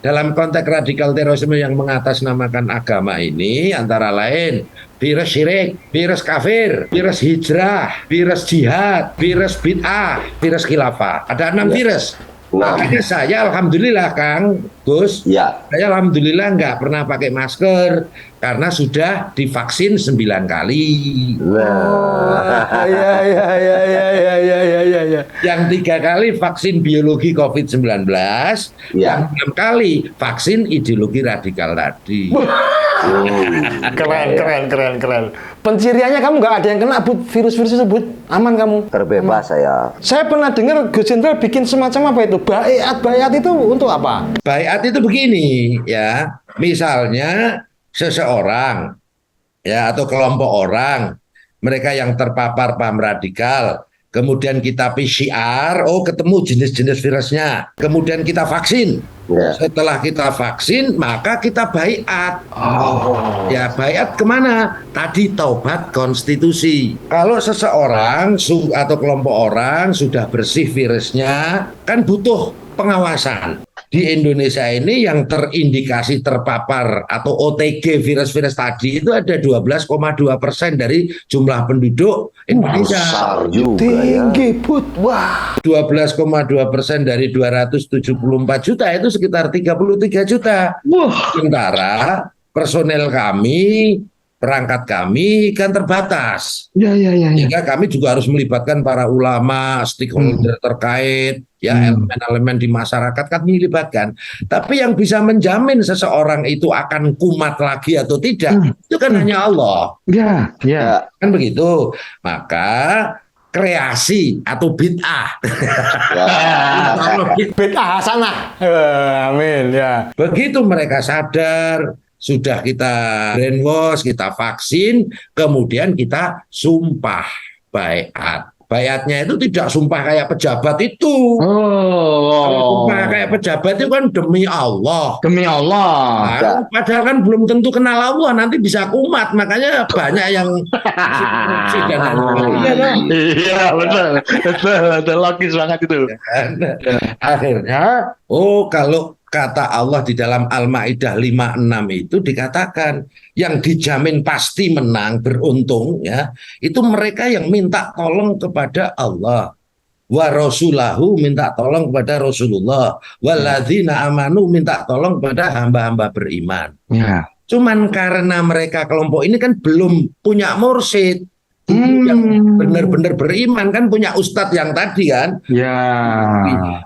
Dalam konteks radikal terorisme yang mengatasnamakan agama ini antara lain virus syirik, virus kafir, virus hijrah, virus jihad, virus bid'ah, virus khilafah. Ada 6 virus. Makanya saya alhamdulillah Kang Gus, saya alhamdulillah nggak pernah pakai masker karena sudah divaksin 9 kali. Yang 3 kali vaksin biologi COVID-19, yang 6 kali vaksin ideologi radikal tadi. Keren. Penciriannya kamu nggak ada yang kena virus-virus tersebut, aman kamu? Terbebas saya. Saya pernah dengar Gus Jenderal bikin semacam apa itu? Baiat itu untuk apa? Baiat itu begini ya, misalnya seseorang ya atau kelompok orang, mereka yang terpapar paham radikal, kemudian kita PCR, ketemu jenis-jenis virusnya, kemudian kita vaksin. Setelah kita vaksin, maka kita baiat. Ya, baiat kemana? Tadi taubat konstitusi. Kalau seseorang atau kelompok orang sudah bersih virusnya, kan butuh pengawasan. Di Indonesia ini yang terindikasi terpapar atau OTG virus-virus tadi itu ada 12,2% dari jumlah penduduk Indonesia. Besar juga tinggi, Bud. Wah. 12,2% dari 274 juta itu sekitar 33 juta. Sementara personel kami, perangkat kami kan terbatas. Sehingga kami juga harus melibatkan para ulama, stakeholder terkait, elemen-elemen di masyarakat kan dilibatkan. Tapi yang bisa menjamin seseorang itu akan kumat lagi atau tidak, itu kan hanya Allah. Kan begitu. Maka kreasi atau bid'ah. Bid'ah hasanah. Amin ya. Begitu mereka sadar, sudah kita brainwash, kita vaksin, kemudian kita sumpah baiat. bayatnya itu tidak sumpah kayak pejabat itu. Kalau sumpah kayak pejabat itu kan demi Allah. Demi Allah. Nah, padahal kan belum tentu kenal Allah, nanti bisa kumat, makanya banyak yang Iya, betul, logis banget itu. Akhirnya, kalau kata Allah di dalam Al-Maidah 56 itu dikatakan yang dijamin pasti menang, beruntung ya, itu mereka yang minta tolong kepada Allah. Wa rasulahu, minta tolong kepada Rasulullah. Walladzina amanu, minta tolong kepada hamba-hamba beriman. Ya. Cuman karena mereka kelompok ini kan belum punya mursyid, yang benar-benar beriman kan punya ustadz yang tadi kan. Ya.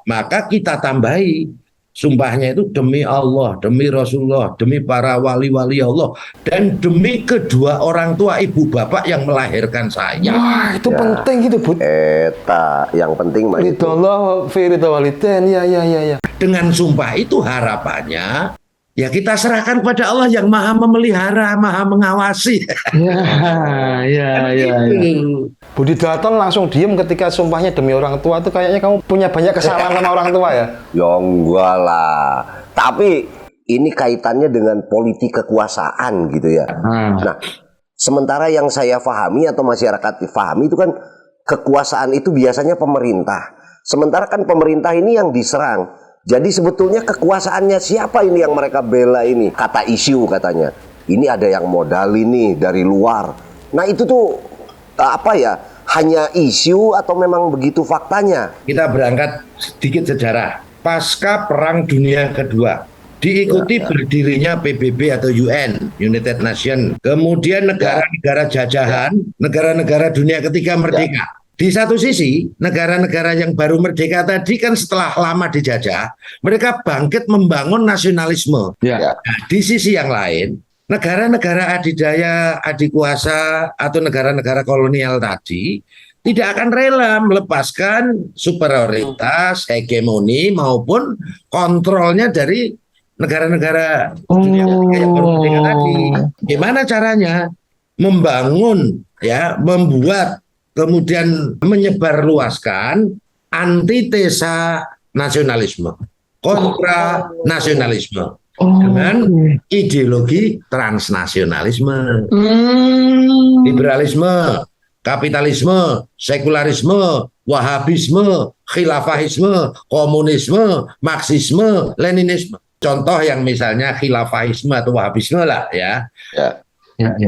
Maka kita tambahi sumpahnya itu demi Allah, demi Rasulullah, demi para wali-wali Allah, dan demi kedua orang tua ibu bapak yang melahirkan saya. Wah, itu penting gitu, Bud. Eta, yang penting mah itu. Ridallah fi ridha walidain. Ya. Dengan sumpah itu harapannya ya kita serahkan kepada Allah yang maha memelihara, maha mengawasi. Ya. Budi Dalton langsung diem ketika sumpahnya demi orang tua tuh kayaknya kamu punya banyak kesalahan sama orang tua ya? Ya enggak lah. Tapi ini kaitannya dengan politik kekuasaan gitu ya. Nah, sementara yang saya pahami atau masyarakat pahami itu kan kekuasaan itu biasanya pemerintah. Sementara kan pemerintah ini yang diserang. Jadi sebetulnya kekuasaannya siapa ini yang mereka bela ini? Kata isu katanya. Ini ada yang modal ini dari luar. Nah itu tuh apa ya? Hanya isu atau memang begitu faktanya? Kita berangkat sedikit sejarah. Pasca Perang Dunia Kedua, diikuti berdirinya PBB atau UN, United Nation. Kemudian negara-negara jajahan, negara-negara dunia ketiga merdeka. Di satu sisi, negara-negara yang baru merdeka tadi kan setelah lama dijajah, mereka bangkit membangun nasionalisme. Ya. Nah, di sisi yang lain, negara-negara adidaya, adikuasa, atau negara-negara kolonial tadi tidak akan rela melepaskan superioritas, hegemoni maupun kontrolnya dari negara-negara dunia ketiga yang baru merdeka tadi. Gimana caranya? Membangun, ya, membuat, kemudian menyebarluaskan antitesa nasionalisme, kontra nasionalisme. Dengan ideologi transnasionalisme, liberalisme, kapitalisme, sekularisme, wahabisme, khilafahisme, komunisme, marxisme, leninisme. Contoh yang misalnya khilafahisme atau wahabisme lah ya. Ya.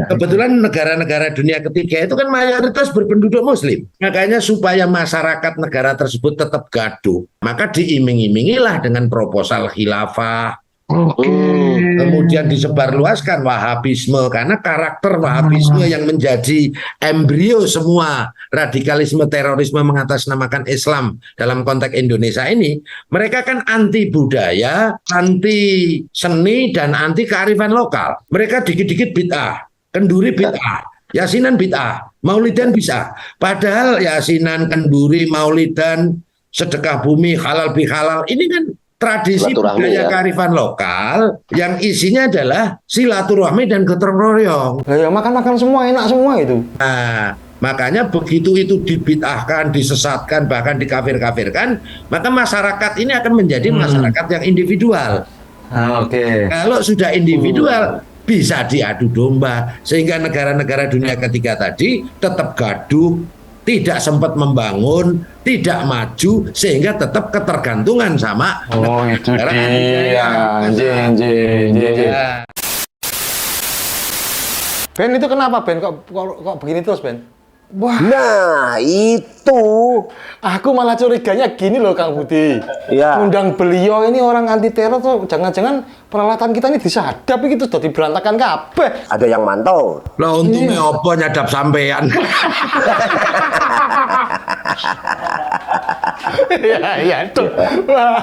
Kebetulan negara-negara dunia ketiga itu kan mayoritas berpenduduk muslim. Makanya supaya masyarakat negara tersebut tetap gaduh, maka diiming-imingilah dengan proposal khilafah. Kemudian disebarluaskan wahabisme, karena karakter wahabisme yang menjadi embrio semua radikalisme terorisme mengatasnamakan Islam dalam konteks Indonesia ini, mereka kan anti budaya, anti seni, dan anti kearifan lokal. Mereka dikit-dikit bid'ah, kenduri bid'ah, yasinan bid'ah, maulidan bisa. Padahal yasinan, kenduri, maulidan, sedekah bumi, halal bihalal, ini kan tradisi budaya kearifan lokal yang isinya adalah silaturahmi dan gotong royong. Ya makan-makan semua enak semua itu. Nah, makanya begitu itu dibid'ahkan, disesatkan, bahkan dikafir-kafirkan, maka masyarakat ini akan menjadi masyarakat yang individual. Kalau sudah individual, bisa diadu domba, sehingga negara-negara dunia ketiga tadi tetap gaduh, tidak sempat membangun, tidak maju, sehingga tetap ketergantungan sama itu dia. Ben, itu kenapa Ben? Kok begini terus Ben? Wah, Nah itu aku malah curiganya gini loh Kang Budi. Ya. Undang beliau ini orang anti teror tuh, jangan-jangan peralatan kita ini disadap gitu, sudah diberantakan kabeh. ada yang mantau. Lah untungnya apa nyadap sampean. Ya itu. Wah.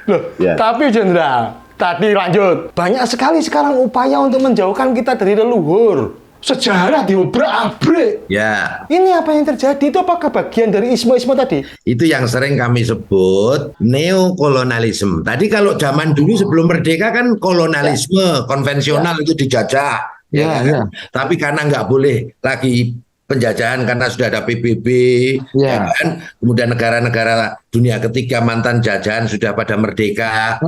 Loh, Ya. tapi Jenderal, tadi lanjut. Banyak sekali sekarang upaya untuk menjauhkan kita dari leluhur. Sejarah diobrak-abrik. Ya, Ini apa yang terjadi? Itu apakah bagian dari isme-isme tadi? itu yang sering kami sebut neokolonialisme. Tadi kalau zaman dulu sebelum merdeka kan kolonialisme konvensional itu dijajah. Ya. Tapi karena nggak boleh lagi penjajahan karena sudah ada PBB, Ya. ya kan? Kemudian negara-negara dunia ketiga mantan jajahan sudah pada merdeka.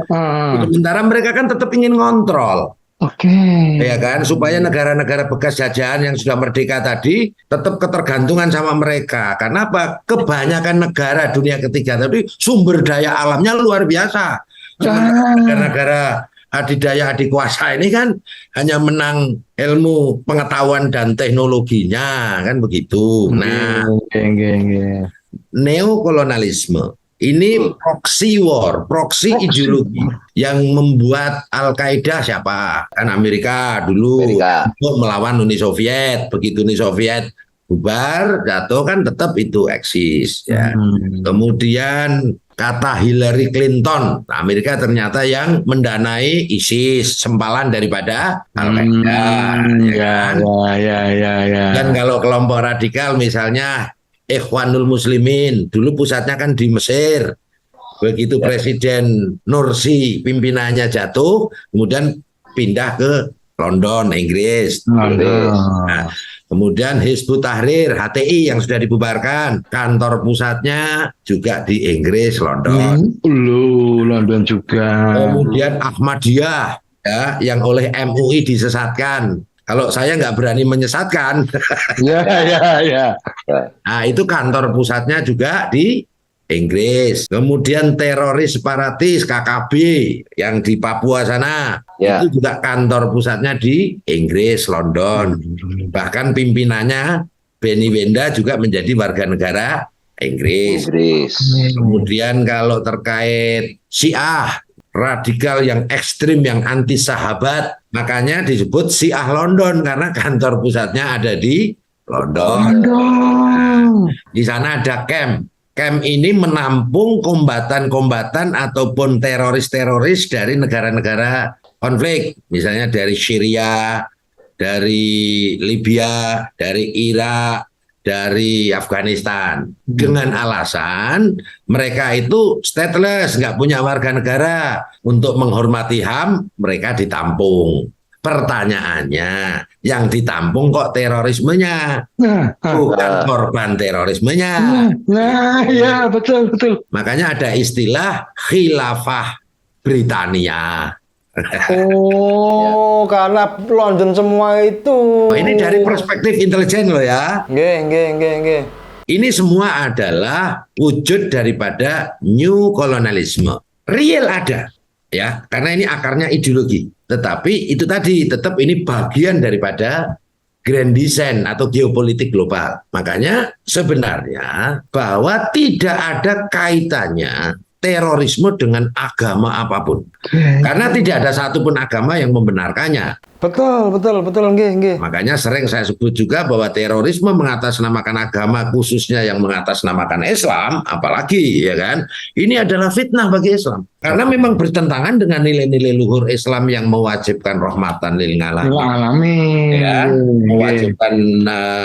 Sementara mereka kan tetap ingin ngontrol. Oke. Ya kan, supaya negara-negara bekas jajahan yang sudah merdeka tadi tetap ketergantungan sama mereka. Karena apa? Kebanyakan negara dunia ketiga tadi sumber daya alamnya luar biasa. Negara-negara adidaya adikuasa ini kan hanya menang ilmu pengetahuan dan teknologinya, kan begitu. Nah, neokolonialisme ini proxy war, proxy ideologi yang membuat Al-Qaeda siapa? Kan Amerika dulu untuk melawan Uni Soviet. Begitu Uni Soviet bubar, jatuh kan tetap itu eksis. Ya. Kemudian kata Hillary Clinton, Amerika ternyata yang mendanai ISIS, sempalan daripada Al-Qaeda. Dan kalau kelompok radikal misalnya Ikhwanul Muslimin, dulu pusatnya kan di Mesir. Begitu Presiden Nursi pimpinannya jatuh, kemudian pindah ke London, Inggris. Nah, kemudian Hizbut Tahrir, HTI yang sudah dibubarkan, kantor pusatnya juga di Inggris, London. London juga. Kemudian Ahmadiyah, ya, yang oleh MUI disesatkan. Kalau saya nggak berani menyesatkan. Ya. Nah, itu kantor pusatnya juga di Inggris. Kemudian teroris separatis KKB yang di Papua sana, itu juga kantor pusatnya di Inggris, London. Bahkan pimpinannya Benny Wenda juga menjadi warga negara Inggris. Kemudian kalau terkait Syiah, radikal yang ekstrim, yang anti sahabat, makanya disebut Syiah London karena kantor pusatnya ada di London. Di sana ada camp. Camp ini menampung kombatan-kombatan ataupun teroris-teroris dari negara-negara konflik, misalnya dari Syria, dari Libya, dari Irak, dari Afghanistan, dengan alasan mereka itu stateless, nggak punya warga negara. Untuk menghormati HAM, mereka ditampung. Pertanyaannya, yang ditampung kok terorismenya, bukan korban terorismenya. Ya, betul. Makanya ada istilah khilafah Britania. Karena London semua itu. Ini dari perspektif intelijen loh ya. Nggih. Ini semua adalah wujud daripada new kolonialisme. Real ada, ya, karena ini akarnya ideologi. Tetapi itu tadi tetap ini bagian daripada grand design atau geopolitik global. Makanya sebenarnya bahwa tidak ada kaitannya terorisme dengan agama apapun. Karena tidak ada satupun agama yang membenarkannya. Betul, nggih. Makanya sering saya sebut juga bahwa terorisme mengatasnamakan agama, khususnya yang mengatasnamakan Islam, apalagi ya kan, ini adalah fitnah bagi Islam. Karena memang bertentangan dengan nilai-nilai luhur Islam yang mewajibkan rahmatan lil alamin, ya, mewajibkan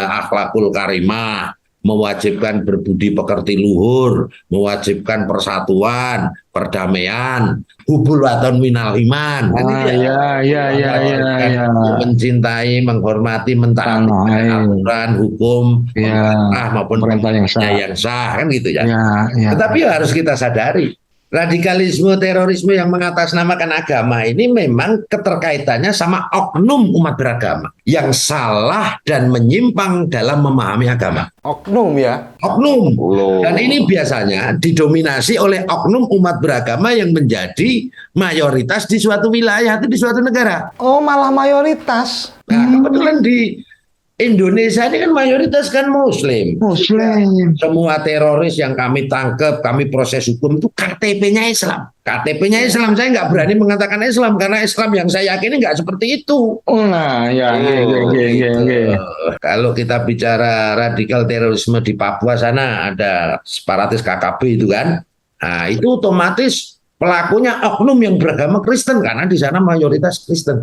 akhlakul karimah, mewajibkan berbudi pekerti luhur, mewajibkan persatuan, perdamaian, hubul waton minal iman. Mencintai, menghormati, mentaati aturan hukum pemerintah maupun pemerintah yang sah, kan gitu ya. Tetapi harus kita sadari, radikalisme terorisme yang mengatasnamakan agama ini memang keterkaitannya sama oknum umat beragama yang salah dan menyimpang dalam memahami agama. Oknum ya? Oknum. Dan ini biasanya didominasi oleh oknum umat beragama yang menjadi mayoritas di suatu wilayah atau di suatu negara. Oh, malah mayoritas. Nah, kebetulan di Indonesia ini kan mayoritas kan Muslim. Semua teroris yang kami tangkap, kami proses hukum itu KTP-nya Islam. KTP-nya Islam, saya nggak berani mengatakan Islam karena Islam yang saya yakini nggak seperti itu. Kalau kita bicara radikal terorisme di Papua sana ada separatis KKB itu kan, nah itu otomatis pelakunya oknum yang beragama Kristen karena di sana mayoritas Kristen.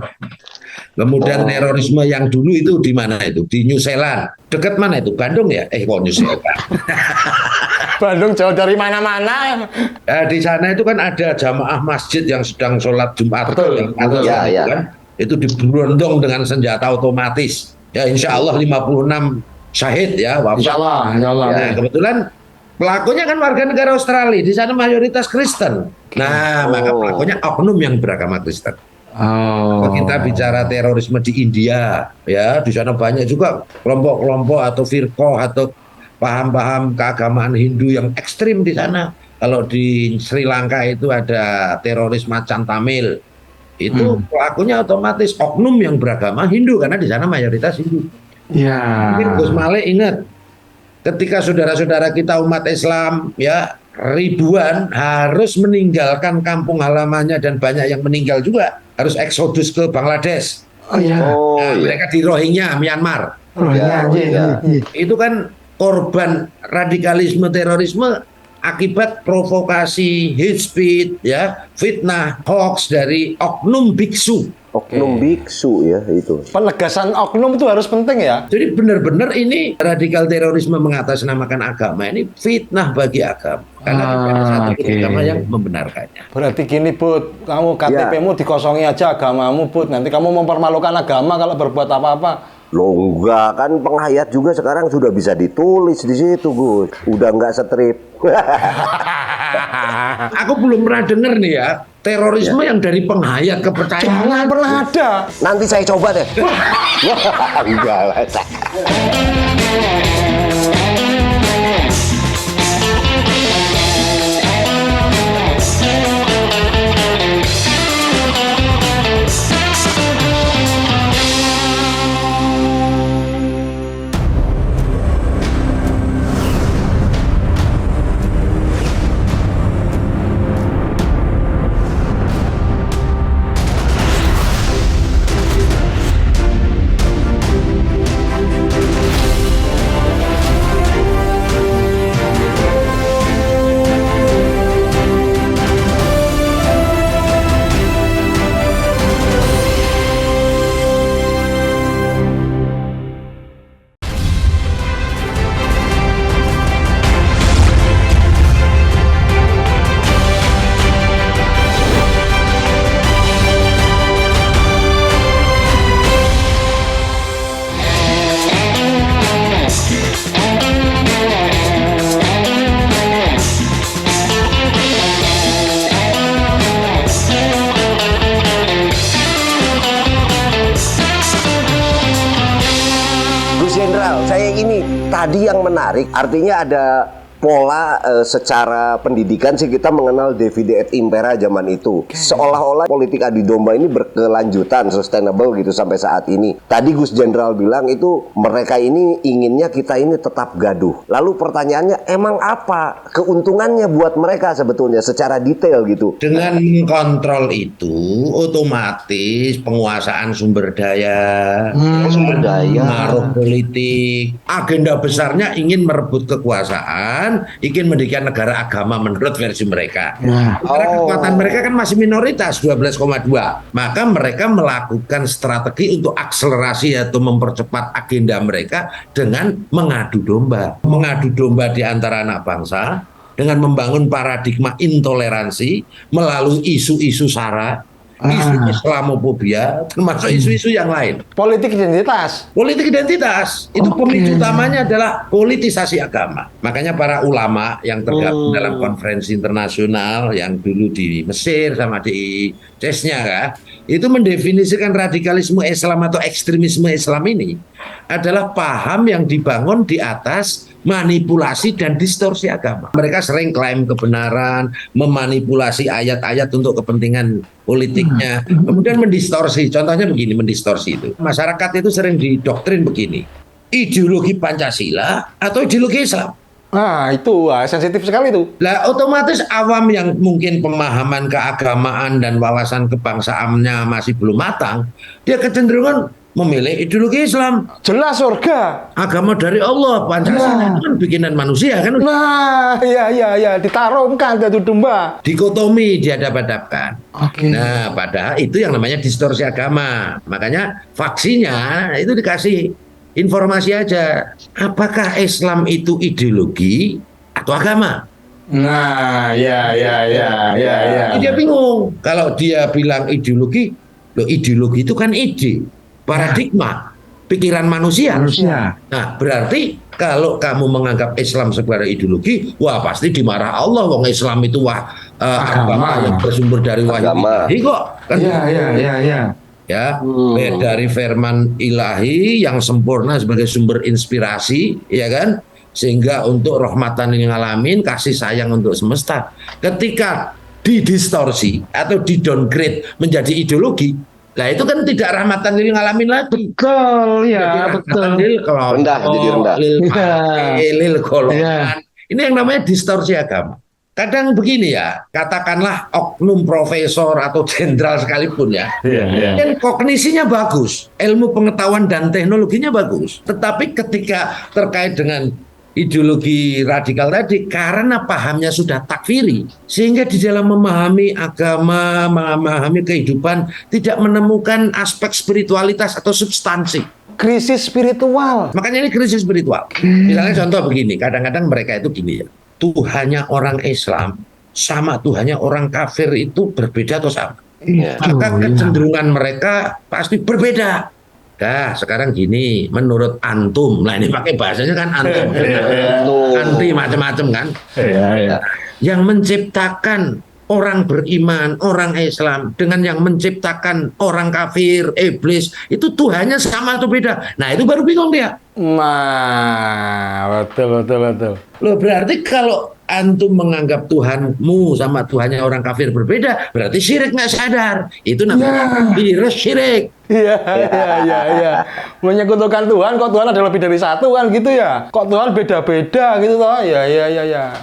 Kemudian terorisme yang dulu itu di mana itu? Di New Zealand. Dekat mana itu? Bandung ya? New Zealand. Bandung jauh dari mana-mana. Di sana itu kan ada jamaah masjid yang sedang sholat Jumat. Betul. Kan? Itu diberondong dengan senjata otomatis. Ya insya Allah 56 syahid ya, Insya wafat. Allah, insya Allah. Nah, kebetulan pelakunya kan warga negara Australia, di sana mayoritas Kristen. Nah, maka pelakunya oknum yang beragama Kristen. Oh. Kalau kita bicara terorisme di India, ya di sana banyak juga kelompok-kelompok atau firqah atau paham-paham keagamaan Hindu yang ekstrim di sana. Kalau di Sri Lanka itu ada teroris Macan Tamil, itu pelakunya otomatis oknum yang beragama Hindu karena di sana mayoritas Hindu. Ya. Mungkin Gus Malik ingat, ketika saudara-saudara kita umat Islam ya ribuan harus meninggalkan kampung halamannya dan banyak yang meninggal juga harus eksodus ke Bangladesh. Oh ya. Nah, mereka di Rohingya, Myanmar. Oh ya. Itu kan korban radikalisme terorisme akibat provokasi, hate speech, ya, fitnah, hoax dari oknum biksu. Oknum biksu ya itu. Penegasan oknum itu harus penting ya. Jadi benar-benar ini radikal terorisme mengatasnamakan agama ini fitnah bagi agama. Karena tidak ada satu agama yang membenarkannya. Berarti gini Bud, kamu KTP-mu dikosongi aja agamamu Bud. Nanti kamu mempermalukan agama kalau berbuat apa-apa. Loh enggak, kan penghayat juga sekarang sudah bisa ditulis di situ, Gus. Udah enggak strip. Aku belum pernah dengar nih ya, terorisme yang dari penghayat kepercayaan. Jangan pernah ada. Nanti saya coba deh. Enggak lah. Tadi yang menarik, artinya ada pola secara pendidikan sih kita mengenal Divide et Impera zaman itu. Seolah-olah politik adu domba ini berkelanjutan, sustainable gitu sampai saat ini. Tadi Gus Jenderal bilang itu mereka ini inginnya kita ini tetap gaduh. Lalu pertanyaannya, emang apa keuntungannya buat mereka sebetulnya secara detail gitu? Dengan mengkontrol itu, otomatis penguasaan sumber daya, pengaruh politik, agenda besarnya ingin merebut kekuasaan, ingin mendirikan negara agama menurut versi mereka. Karena kekuatan mereka kan masih minoritas 12,2. Maka mereka melakukan strategi untuk akselerasi atau mempercepat agenda mereka dengan mengadu domba. Mengadu domba di antara anak bangsa dengan membangun paradigma intoleransi melalui isu-isu SARA, isu Islamofobia, termasuk isu-isu yang lain. Politik identitas. Politik identitas itu pemicu utamanya adalah politisasi agama. Makanya para ulama yang tergabung dalam konferensi internasional yang dulu di Mesir sama di CES-nya kan, itu mendefinisikan radikalisme Islam atau ekstremisme Islam ini adalah paham yang dibangun di atas manipulasi dan distorsi agama. Mereka sering klaim kebenaran, memanipulasi ayat-ayat untuk kepentingan politiknya, kemudian mendistorsi. Contohnya begini, mendistorsi itu. Masyarakat itu sering didoktrin begini, ideologi Pancasila atau ideologi Islam. Nah itu sensitif sekali itu. Lah otomatis awam yang mungkin pemahaman keagamaan dan wawasan kebangsaannya masih belum matang, dia kecenderungan memilih ideologi Islam. Jelas surga. Agama dari Allah, Pancasila itu kan bikinan manusia kan. Nah, iya, ditarungkan adu domba. Dikotomi dihadap-hadapkan. Nah, padahal itu yang namanya distorsi agama. Makanya vaksinya itu dikasih informasi aja. Apakah Islam itu ideologi atau agama? Nah, ya. Dia bingung. Kalau dia bilang ideologi, loh ideologi itu kan ide, paradigma. pikiran manusia. Manusia. Nah, berarti kalau kamu menganggap Islam sebagai ideologi, wah pasti dimarah Allah. Wong Islam itu agama yang bersumber dari wahyu Agama. ilahi kok. Kan Iya. ya, dari firman ilahi yang sempurna sebagai sumber inspirasi, ya kan? Sehingga untuk rahmatan lil alamin, kasih sayang untuk semesta. Ketika didistorsi atau didowngrade menjadi ideologi, nah itu kan tidak rahmatan lil alamin lagi. Betul, ya, betul. Rendah, jadi rendah. Lil golongan. Iya. Ini yang namanya distorsi agama. Kadang begini ya, katakanlah oknum profesor atau jenderal sekalipun ya, dan kognisinya bagus, ilmu pengetahuan dan teknologinya bagus, tetapi ketika terkait dengan ideologi radikal tadi, karena pahamnya sudah takfiri, sehingga di dalam memahami agama, memahami kehidupan, tidak menemukan aspek spiritualitas atau substansi. Krisis spiritual. Makanya ini krisis spiritual. Misalnya contoh begini, kadang-kadang mereka itu gini ya, Tuhannya orang Islam sama Tuhannya orang kafir itu berbeda atau sama? Maka kecenderungan mereka pasti berbeda. Nah, sekarang gini, menurut antum, nah ini pakai bahasanya kan antum, anti macam-macam kan? Yang menciptakan orang beriman, orang Islam dengan yang menciptakan orang kafir, iblis, itu Tuhannya sama atau beda? Nah, itu baru bingung dia. Nah, betul. Loh, berarti kalau antum menganggap Tuhanmu sama Tuhannya orang kafir berbeda, berarti syirik nggak sadar. Itu namanya virus syirik. Iya. Menyekutukan Tuhan, kok Tuhan ada lebih dari satu kan gitu ya? Kok Tuhan beda-beda gitu toh? Ya.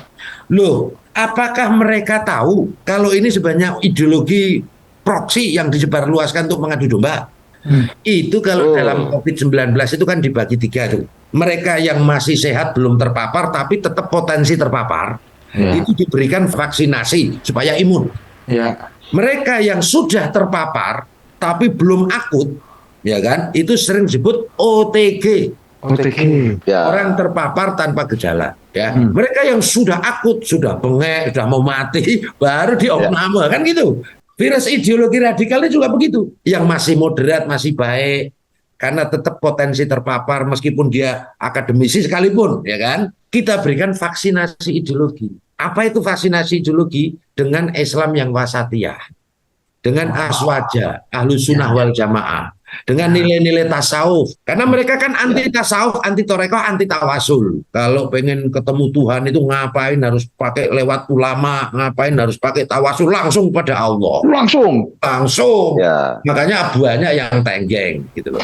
Loh, apakah mereka tahu kalau ini sebenarnya ideologi proksi yang disebarluaskan untuk mengadu domba? Itu kalau dalam COVID-19 itu kan dibagi 3 tuh. Mereka yang masih sehat belum terpapar tapi tetap potensi terpapar, itu diberikan vaksinasi supaya imun. Mereka yang sudah terpapar tapi belum akut, ya kan? Itu sering disebut OTG. Orang terpapar tanpa gejala, ya. Mereka yang sudah akut, sudah bengek, sudah mau mati, baru diopname, kan gitu. Virus ideologi radikal ini juga begitu. Yang masih moderat, masih baik, karena tetap potensi terpapar meskipun dia akademisi sekalipun, ya kan? Kita berikan vaksinasi ideologi. Apa itu vaksinasi ideologi? Dengan Islam yang wasatiyah, dengan aswaja, ahlus sunnah wal jamaah, dengan nilai-nilai tasawuf. Karena mereka kan anti tasawuf, anti torekoh, anti tawasul. Kalau pengen ketemu Tuhan itu ngapain harus pakai lewat ulama, ngapain harus pakai tawasul, langsung pada Allah. Langsung. Ya. Makanya banyak yang tenggeng gitu loh.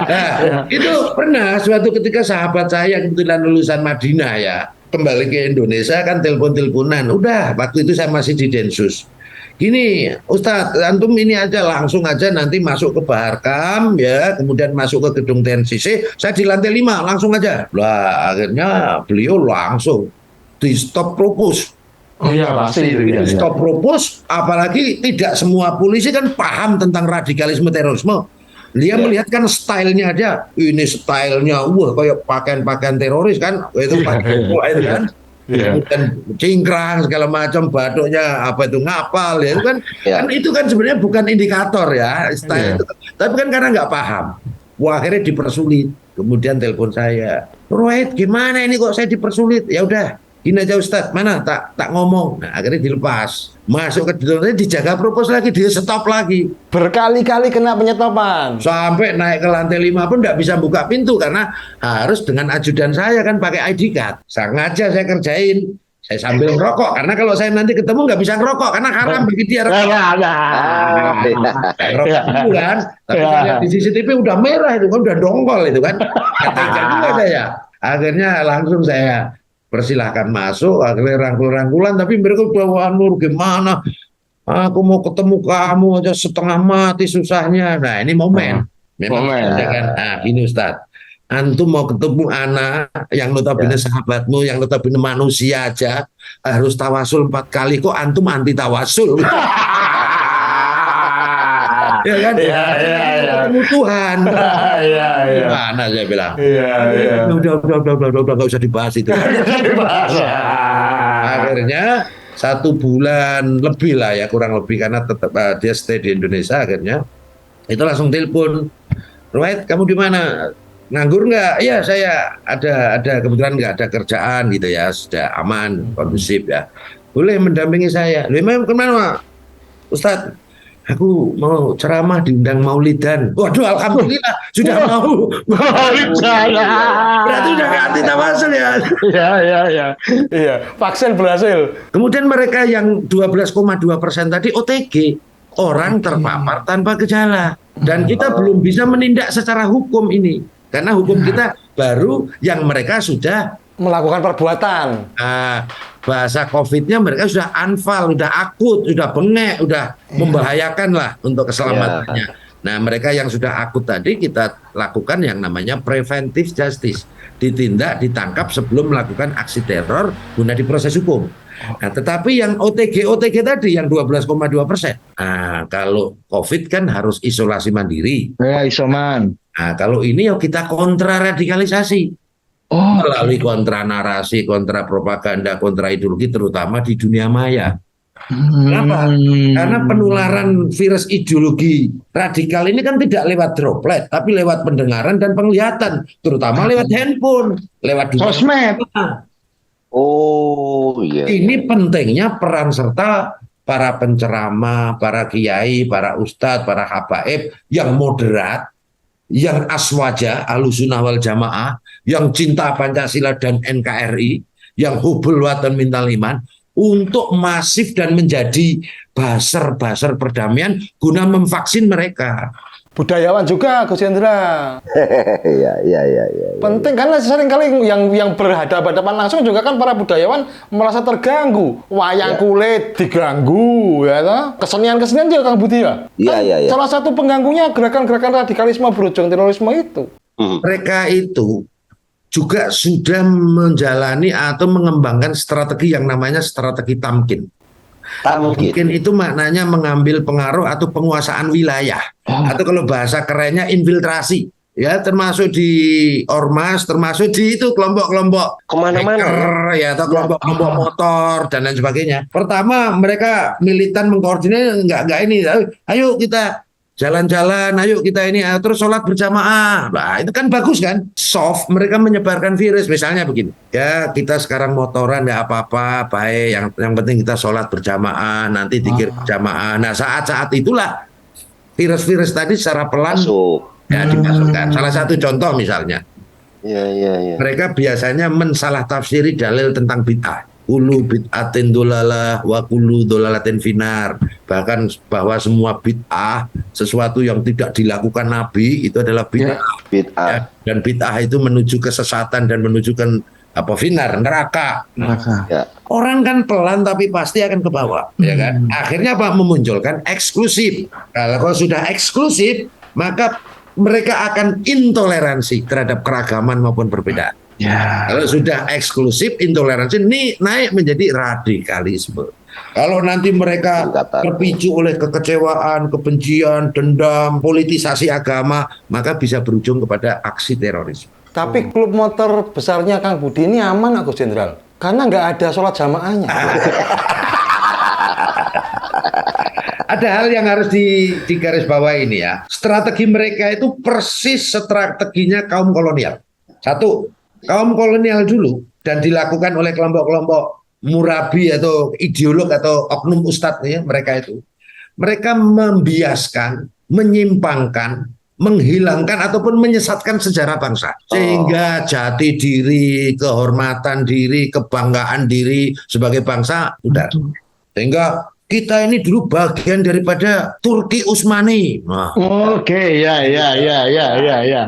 Nah, itu pernah suatu ketika sahabat saya kebetulan lulusan Madinah ya, kembali ke Indonesia kan telepon-teleponan. Udah, waktu itu saya masih di Densus. Gini, Ustadz, antum ini aja langsung aja nanti masuk ke Baharkam ya, kemudian masuk ke gedung TNCC, saya di lantai 5 langsung aja. Lah, akhirnya beliau langsung di stop propus. Pasti itu. Di stop propus, apalagi tidak semua polisi kan paham tentang radikalisme terorisme. Dia melihat kan stylenya aja, ini stylenya, wah kayak pakaian-pakaian teroris kan, itu pakai itu kan. Kemudian cingkrang segala macam, batuknya apa itu ngapal ya itu kan, kan itu kan sebenarnya bukan indikator ya style itu, tapi kan karena nggak paham, wah akhirnya dipersulit. Kemudian telepon saya, Rohit gimana ini kok saya dipersulit? Ya udah gini aja Ustadz, mana tak ngomong. Nah, akhirnya dilepas, masuk ke dalamnya, dijaga propos lagi, dia stop lagi. Berkali-kali kena penyetopan. Sampai naik ke lantai 5 pun nggak bisa buka pintu karena harus dengan ajudan saya kan pakai ID card. Sengaja saya kerjain, saya sambil ngerokok karena kalau saya nanti ketemu nggak bisa ngerokok karena haram bagi dia rokok. Rokok dulu kan, tapi saya lihat di CCTV udah merah itu kan, udah dongkol itu kan. Kata juga saya. Akhirnya langsung saya persilahkan masuk, akhirnya rangkul-rangkulan, tapi mereka bawa Nur gimana? Aku mau ketemu kamu aja setengah mati susahnya. Nah ini momen. Kan? Nah ini Ustadz, antum mau ketemu anak yang notabene sahabatmu, yang notabene manusia aja, harus tawasul 4 kali, kok antum anti tawasul? Ya kan? Ketemu Tuhan. Mana saya bilang? Udah nggak usah dibahas itu. Akhirnya 1 bulan lebih lah ya, kurang lebih, karena tetap dia stay di Indonesia. Akhirnya Itu langsung telepon, Ruwet, kamu di mana? Nganggur nggak? Ya saya ada kebetulan nggak ada kerjaan gitu ya, sudah aman, kondusif ya. Boleh mendampingi saya. Lu memang kemana, Ustadz? Aku mau ceramah diundang Maulidan. Waduh, alhamdulillah sudah mau. Maulidan. Berarti udah ganti tawasul ya. Iya, vaksin berhasil. Kemudian mereka yang 12,2% tadi OTG, orang terpapar tanpa gejala. Dan kita belum bisa menindak secara hukum ini. Karena hukum kita baru yang mereka sudah Melakukan perbuatan. bahasa COVID-nya mereka sudah anfal, sudah akut, sudah bengek, sudah membahayakan lah untuk keselamatannya. Nah, mereka yang sudah akut tadi kita lakukan yang namanya preventive justice. Ditindak, ditangkap sebelum melakukan aksi teror guna diproses hukum. Nah, tetapi yang OTG tadi yang 12,2%. Nah, kalau COVID kan harus isolasi mandiri. Ya, isoman. Nah, kalau ini ya kita kontra radikalisasi. Melalui kontra narasi, kontra propaganda, kontra ideologi terutama di dunia maya. Kenapa? Karena penularan virus ideologi radikal ini kan tidak lewat droplet, tapi lewat pendengaran dan penglihatan, terutama lewat handphone, lewat dunia Sosmed. maya. Oh iya. Ini pentingnya peran serta para penceramah, para kiai, para ustadz, para habaib yang moderat, yang aswaja, Ahlussunnah wal Jamaah, yang cinta Pancasila dan NKRI, yang hubul watan mintal iman, untuk masif dan menjadi buzzer perdamaian guna memvaksin mereka. Budayawan juga, Gus Hendra. Iya. Penting karena seringkali yang berhadapan-hadapan langsung juga kan para budayawan merasa terganggu. Wayang kulit diganggu, ya toh? Kesenian-kesenian juga Kang Budi ya. Iya. Salah satu pengganggunya gerakan-gerakan radikalisme berujung terorisme itu. Mereka itu juga sudah menjalani atau mengembangkan strategi yang namanya strategi tamkin. Tamkin itu maknanya mengambil pengaruh atau penguasaan wilayah. Atau kalau bahasa kerennya infiltrasi. Ya, termasuk di ormas, termasuk di itu kelompok-kelompok Kemana-mana. ya, atau kelompok-kelompok motor dan lain sebagainya. Pertama mereka militan mengkoordinir nggak ini, ayo kita jalan-jalan, ayo kita ini, terus sholat berjamaah. Nah, itu kan bagus kan? Soft, mereka menyebarkan virus. Misalnya begini, ya kita sekarang motoran nggak apa-apa, baik. Yang penting kita sholat berjamaah, nanti zikir berjamaah. Nah, saat-saat itulah virus-virus tadi secara pelan dimasukkan. Salah satu contoh misalnya, Iya. mereka biasanya mensalah tafsiri dalil tentang bid'ah. Kulu bid'atin dolalah wa kulu dolalatin finar. Bahkan bahwa semua bid'ah, sesuatu yang tidak dilakukan Nabi itu adalah bid'ah. Ya, dan bid'ah itu menuju kesesatan dan menuju ke finar, neraka. Ya. Orang kan pelan tapi pasti akan ke bawah, ya kan? Akhirnya memunculkan eksklusif. Kalau sudah eksklusif, maka mereka akan intoleransi terhadap keragaman maupun perbedaan. Ya. Kalau sudah eksklusif, intoleransi ini naik menjadi radikalisme. Kalau nanti mereka terpicu oleh kekecewaan, kebencian, dendam, politisasi agama, maka bisa berujung kepada aksi terorisme. Tapi klub motor besarnya Kang Budi ini aman, Gus Jenderal. Karena nggak ada sholat jamaahnya. Ada hal yang harus digarisbawahi ini ya. Strategi mereka itu persis strateginya kaum kolonial. Satu, kaum kolonial dulu dan dilakukan oleh kelompok-kelompok murabi atau ideolog atau oknum ustadz ya, mereka itu. Mereka membiaskan, menyimpangkan, menghilangkan ataupun menyesatkan sejarah bangsa. Sehingga jati diri, kehormatan diri, kebanggaan diri sebagai bangsa pudar. Sehingga kita ini dulu bagian daripada Turki Utsmani. Nah, Oke, ya.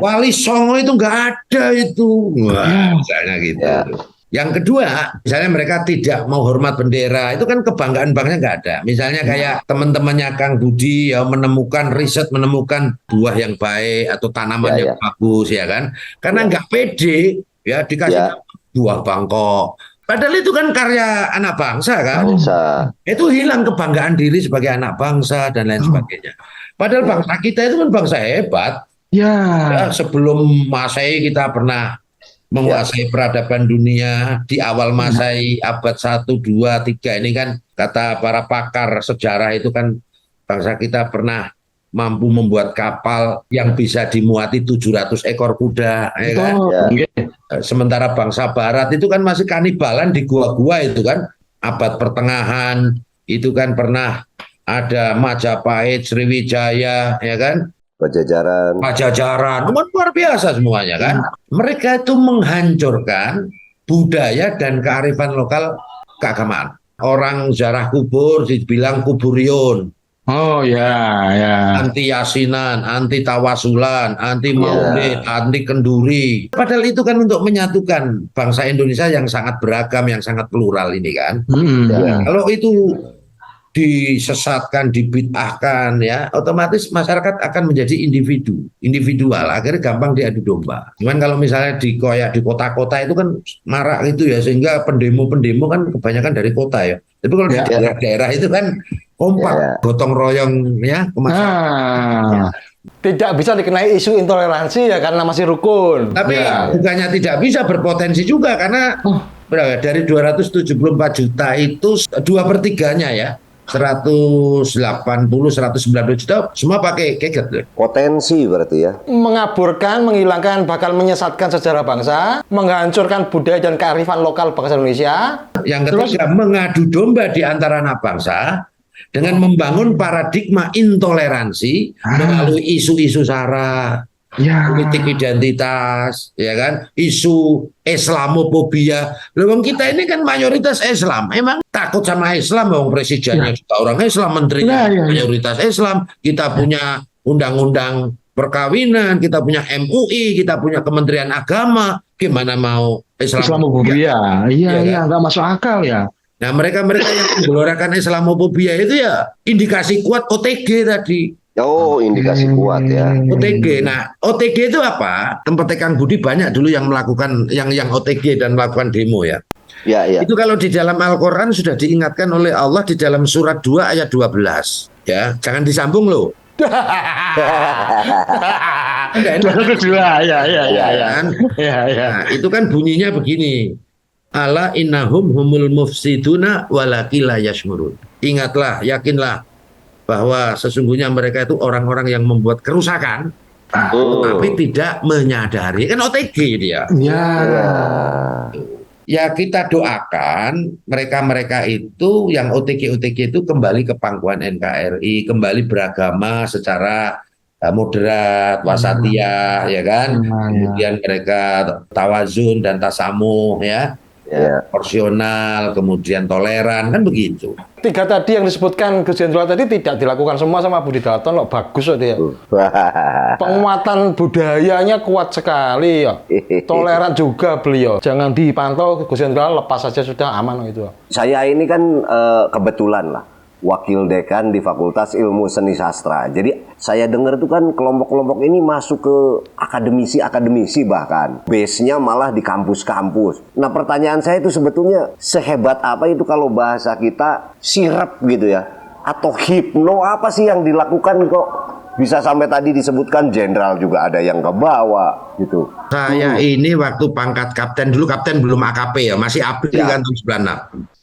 Wali Songo itu nggak ada itu. Wah, misalnya gitu. Ya. Yang kedua, misalnya mereka tidak mau hormat bendera, itu kan kebanggaan banknya nggak ada. Misalnya kayak teman-temannya Kang Budi ya menemukan menemukan buah yang baik atau tanaman yang bagus ya kan. Karena nggak pede ya dikasih buah Bangkok. Padahal itu kan karya anak bangsa kan. Itu hilang kebanggaan diri sebagai anak bangsa dan lain sebagainya. Padahal bangsa kita itu kan bangsa hebat. Ya, sebelum Masehi kita pernah menguasai peradaban dunia. Di awal Masehi abad 1, 2, 3 ini kan kata para pakar sejarah itu kan bangsa kita pernah mampu membuat kapal yang bisa dimuati 700 ekor kuda, ya kan? Oke. Sementara bangsa Barat itu kan masih kanibalan di gua-gua itu kan, abad pertengahan itu kan pernah ada Majapahit, Sriwijaya, ya kan? Pajajaran, luar biasa semuanya kan. Mereka itu menghancurkan budaya dan kearifan lokal keagamaan. Orang ziarah kubur dibilang kuburion. Oh ya, ya. Anti yasinan, anti tawasulan, anti maulid, anti kenduri. Padahal itu kan untuk menyatukan bangsa Indonesia yang sangat beragam, yang sangat plural ini kan. Kalau itu disesatkan, dibid'ahkan, ya otomatis masyarakat akan menjadi individual, akhirnya gampang diadu domba. Cuman kalau misalnya dikoyak di kota-kota itu kan marak gitu ya, sehingga pendemo-pendemo kan kebanyakan dari kota ya. Tapi kalau di daerah-daerah itu kan kompak, gotong royong ya kemasan. Tidak bisa dikenai isu intoleransi ya karena masih rukun. Tapi bukannya tidak bisa, berpotensi juga karena berapa, dari 274 juta itu 2/3-nya ya 180, 190 juta semua pakai gadget. Potensi berarti ya. Mengaburkan, menghilangkan, bakal menyesatkan sejarah bangsa, menghancurkan budaya dan kearifan lokal bangsa Indonesia. Yang ketiga, mengadu domba di antara anak bangsa dengan membangun paradigma intoleransi melalui isu-isu sara, politik identitas, ya kan, isu Islamofobia. Loh, kita ini kan mayoritas Islam, emang takut sama Islam, wong presidennya juga orang Islam, menterinya mayoritas Islam, kita punya undang-undang perkawinan, kita punya MUI, kita punya Kementerian Agama, gimana mau Islamofobia? Iya, nggak masuk akal ya. Nah, mereka-mereka yang menggelorakan Islamofobia itu ya indikasi kuat OTG tadi. Oh, indikasi kuat ya. OTG. Nah, OTG itu apa? Tempatnya Kang Budi banyak dulu yang melakukan yang OTG dan melakukan demo ya. Ya. Itu kalau di dalam Al-Qur'an sudah diingatkan oleh Allah di dalam surat 2 ayat 12. Ya, jangan disambung loh. Nah, itu kan bunyinya begini. Ala innahum humul mufsiduna walaki la yashmurun. Ingatlah, yakinlah bahwa sesungguhnya mereka itu orang-orang yang membuat kerusakan, tapi tidak menyadari. Kan OTG dia. Ya kita doakan mereka-mereka itu yang OTG itu kembali ke pangkuan NKRI, kembali beragama secara moderat, wasatiyah, ya kan. Kemudian mereka tawazun dan tasamuh, ya. Porsional, kemudian toleran, kan begitu. 3 tadi yang disebutkan Gus Jenderal tadi tidak dilakukan semua sama Budi Dalton loh, bagus loh dia. Penguatan budayanya kuat sekali ya. Toleran juga beliau. Jangan dipantau Gus Jenderal, lepas saja sudah aman itu. Saya ini kan kebetulan lah wakil dekan di Fakultas Ilmu Seni Sastra. Jadi saya dengar itu kan kelompok-kelompok ini masuk ke akademisi bahkan. Base-nya malah di kampus-kampus. Nah, pertanyaan saya itu sebetulnya sehebat apa itu kalau bahasa kita sirep gitu ya? Atau hipno, apa sih yang dilakukan kok bisa sampai tadi disebutkan jenderal juga ada yang ke bawah gitu. Saya ini waktu pangkat kapten, dulu kapten belum AKP ya, masih ABRI kan tahun 96.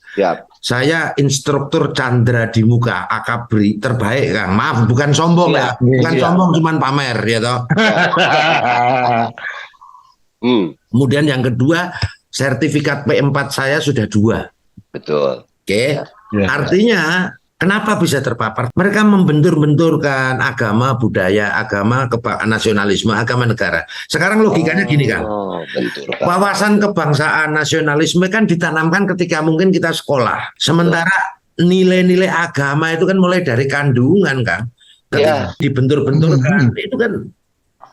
Saya instruktur Chandra di Muka, akabri terbaik, Kang. Maaf, bukan sombong ya. Bukan sombong, cuman pamer ya toh. Kemudian yang kedua, sertifikat P4 saya sudah 2. Betul. Oke. Artinya kenapa bisa terpapar? Mereka membentur-benturkan agama, budaya, agama, nasionalisme, agama negara. Sekarang logikanya gini kan. Wawasan kebangsaan, nasionalisme kan ditanamkan ketika mungkin kita sekolah. Sementara nilai-nilai agama itu kan mulai dari kandungan kan. Ketika dibentur-benturkan itu kan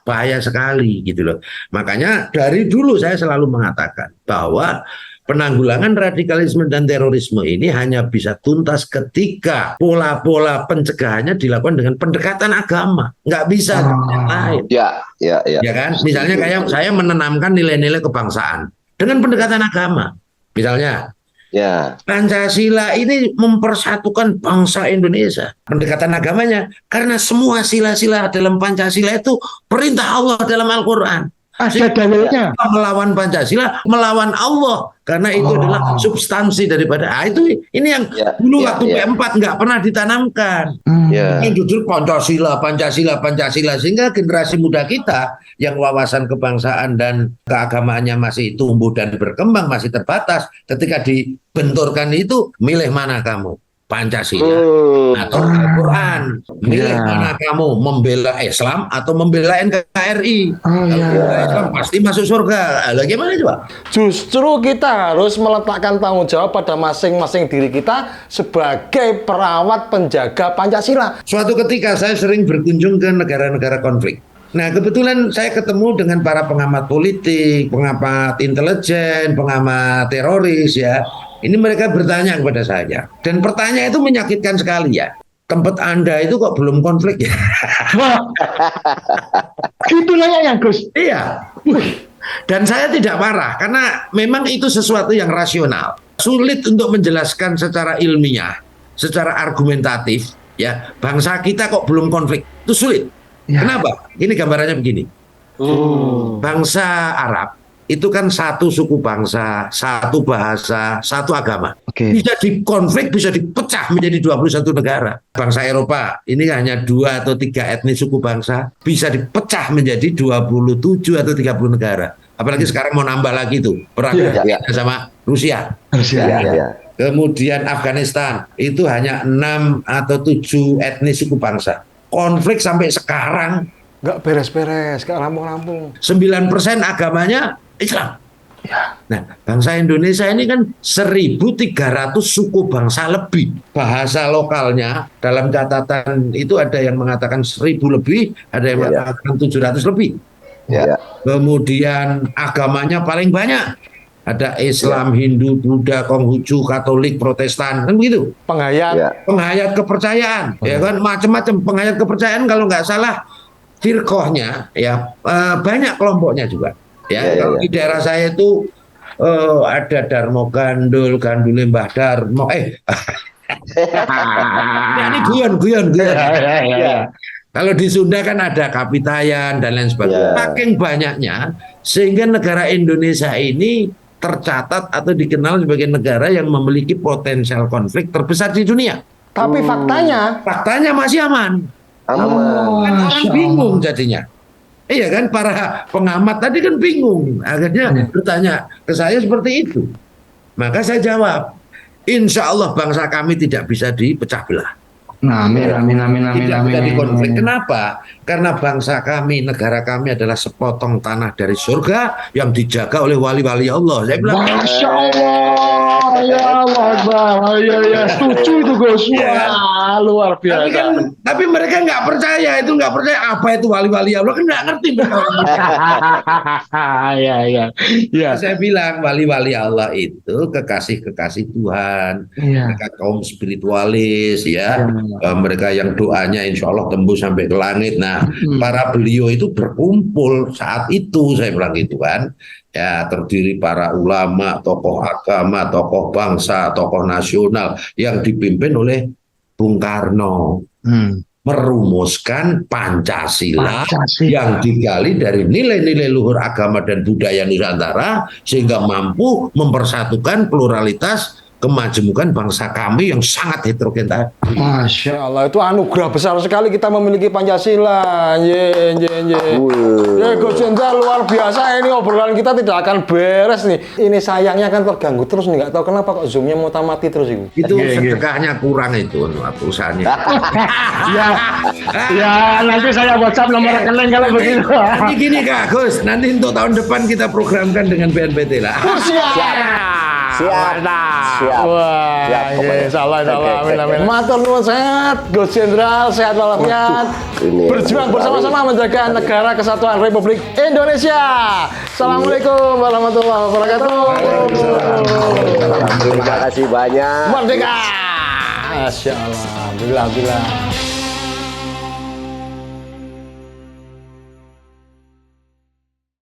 bahaya sekali gitu loh. Makanya dari dulu saya selalu mengatakan bahwa penanggulangan radikalisme dan terorisme ini hanya bisa tuntas ketika pola-pola pencegahannya dilakukan dengan pendekatan agama, nggak bisa yang lain. Ya kan? Misalnya kayak saya menanamkan nilai-nilai kebangsaan dengan pendekatan agama. Misalnya, Pancasila ini mempersatukan bangsa Indonesia. Pendekatan agamanya karena semua sila-sila dalam Pancasila itu perintah Allah dalam Al-Quran. Ada dalilnya. Melawan Pancasila, melawan Allah, karena itu adalah substansi daripada. Ini yang dulu waktu P4 nggak pernah ditanamkan. Ini jujur Pancasila, sehingga generasi muda kita yang wawasan kebangsaan dan keagamaannya masih tumbuh dan berkembang, masih terbatas. Ketika dibenturkan itu, milih mana kamu? Pancasila atau Al-Quran, milih mana kamu, membela Islam atau membela NKRI? Membela Islam pasti masuk surga. Bagaimana coba? Justru kita harus meletakkan tanggung jawab pada masing-masing diri kita sebagai perawat penjaga Pancasila. Suatu ketika saya sering berkunjung ke negara-negara konflik. Nah, kebetulan saya ketemu dengan para pengamat politik, pengamat intelijen, pengamat teroris ya. Ini mereka bertanya kepada saya. Dan pertanyaan itu menyakitkan sekali ya. Tempat Anda itu kok belum konflik ya? Gitu nanya Gus. Iya. Dan saya tidak marah karena memang itu sesuatu yang rasional. Sulit untuk menjelaskan secara ilmiah, secara argumentatif ya. Bangsa kita kok belum konflik. Itu sulit. Ya. Kenapa? Ini gambarannya begini. Bangsa Arab itu kan satu suku bangsa, satu bahasa, satu agama. Bisa dikonflik, bisa dipecah menjadi 21 negara. Bangsa Eropa ini hanya 2 atau 3 etnis suku bangsa, bisa dipecah menjadi 27 atau 30 negara. Apalagi sekarang mau nambah lagi tuh perang sama Rusia. Kemudian Afghanistan itu hanya 6 atau 7 etnis suku bangsa. Konflik sampai sekarang nggak beres-beres, nggak rampung-rampung. 9% agamanya Islam. Nah, bangsa Indonesia ini kan 1.300 suku bangsa lebih. Bahasa lokalnya dalam catatan itu ada yang mengatakan 1.000 lebih, ada yang mengatakan 700 lebih. Kemudian agamanya paling banyak. Ada Islam, Hindu, Buddha, Konghucu, Katolik, Protestan, kan begitu. Penghayat kepercayaan, ya kan macam-macam penghayat kepercayaan. Kalau nggak salah firqohnya ya banyak kelompoknya juga. Kalau di daerah saya itu ada Darmo Gandul, Gandule Mbah Darmo. Ini guyon. Kalau di Sunda kan ada Kapitayan dan lain sebagainya. Saking banyaknya sehingga negara Indonesia ini tercatat atau dikenal sebagai negara yang memiliki potensial konflik terbesar di dunia. Tapi faktanya masih aman. Kan orang bingung jadinya. Iya kan, para pengamat tadi kan bingung. Akhirnya bertanya ke saya seperti itu. Maka saya jawab, insya Allah bangsa kami tidak bisa dipecah belah. Amin. Tidak bisa dikonflik. Kenapa? Karena bangsa kami, negara kami adalah sepotong tanah dari surga yang dijaga oleh wali-wali Allah. Saya bilang, Masya Allah, ya Allah, ya, setuju itu Gus. Luar biasa. Tapi mereka nggak percaya, apa itu wali-wali Allah, kan nggak ngerti. Saya bilang wali-wali Allah itu kekasih-kekasih Tuhan, mereka kaum spiritualis ya. Mereka yang doanya insya Allah tembus sampai ke langit. Nah, para beliau itu berkumpul saat itu, saya bilang gitu kan. Ya, terdiri para ulama, tokoh agama, tokoh bangsa, tokoh nasional yang dipimpin oleh Bung Karno. Merumuskan Pancasila yang digali dari nilai-nilai luhur agama dan budaya Nusantara sehingga mampu mempersatukan pluralitas kemajemukan bangsa kami yang sangat heterogen tadi. Masya Allah, itu anugerah besar sekali kita memiliki Pancasila. Gus Jenderal luar biasa, ini obrolan kita tidak akan beres nih. Ini sayangnya kan terganggu terus nih, nggak tahu kenapa kok zoomnya mau mati terus itu. Itu sedekahnya kurang itu perusahaannya. Ya, nanti saya WhatsApp nomor rekening kalau begitu. Nanti gini Kak Gus, nanti untuk tahun depan kita programkan dengan BNPT lah. Siap. Wah, insyaallah, amin. Matur nuwun sehat, Gus Jenderal, sehat walafiat. Berjuang bersama-sama menjaga negara kesatuan Republik Indonesia. Assalamualaikum warahmatullahi wabarakatuh. Terima kasih banyak. Merdeka. Masya Allah, alhamdulillah.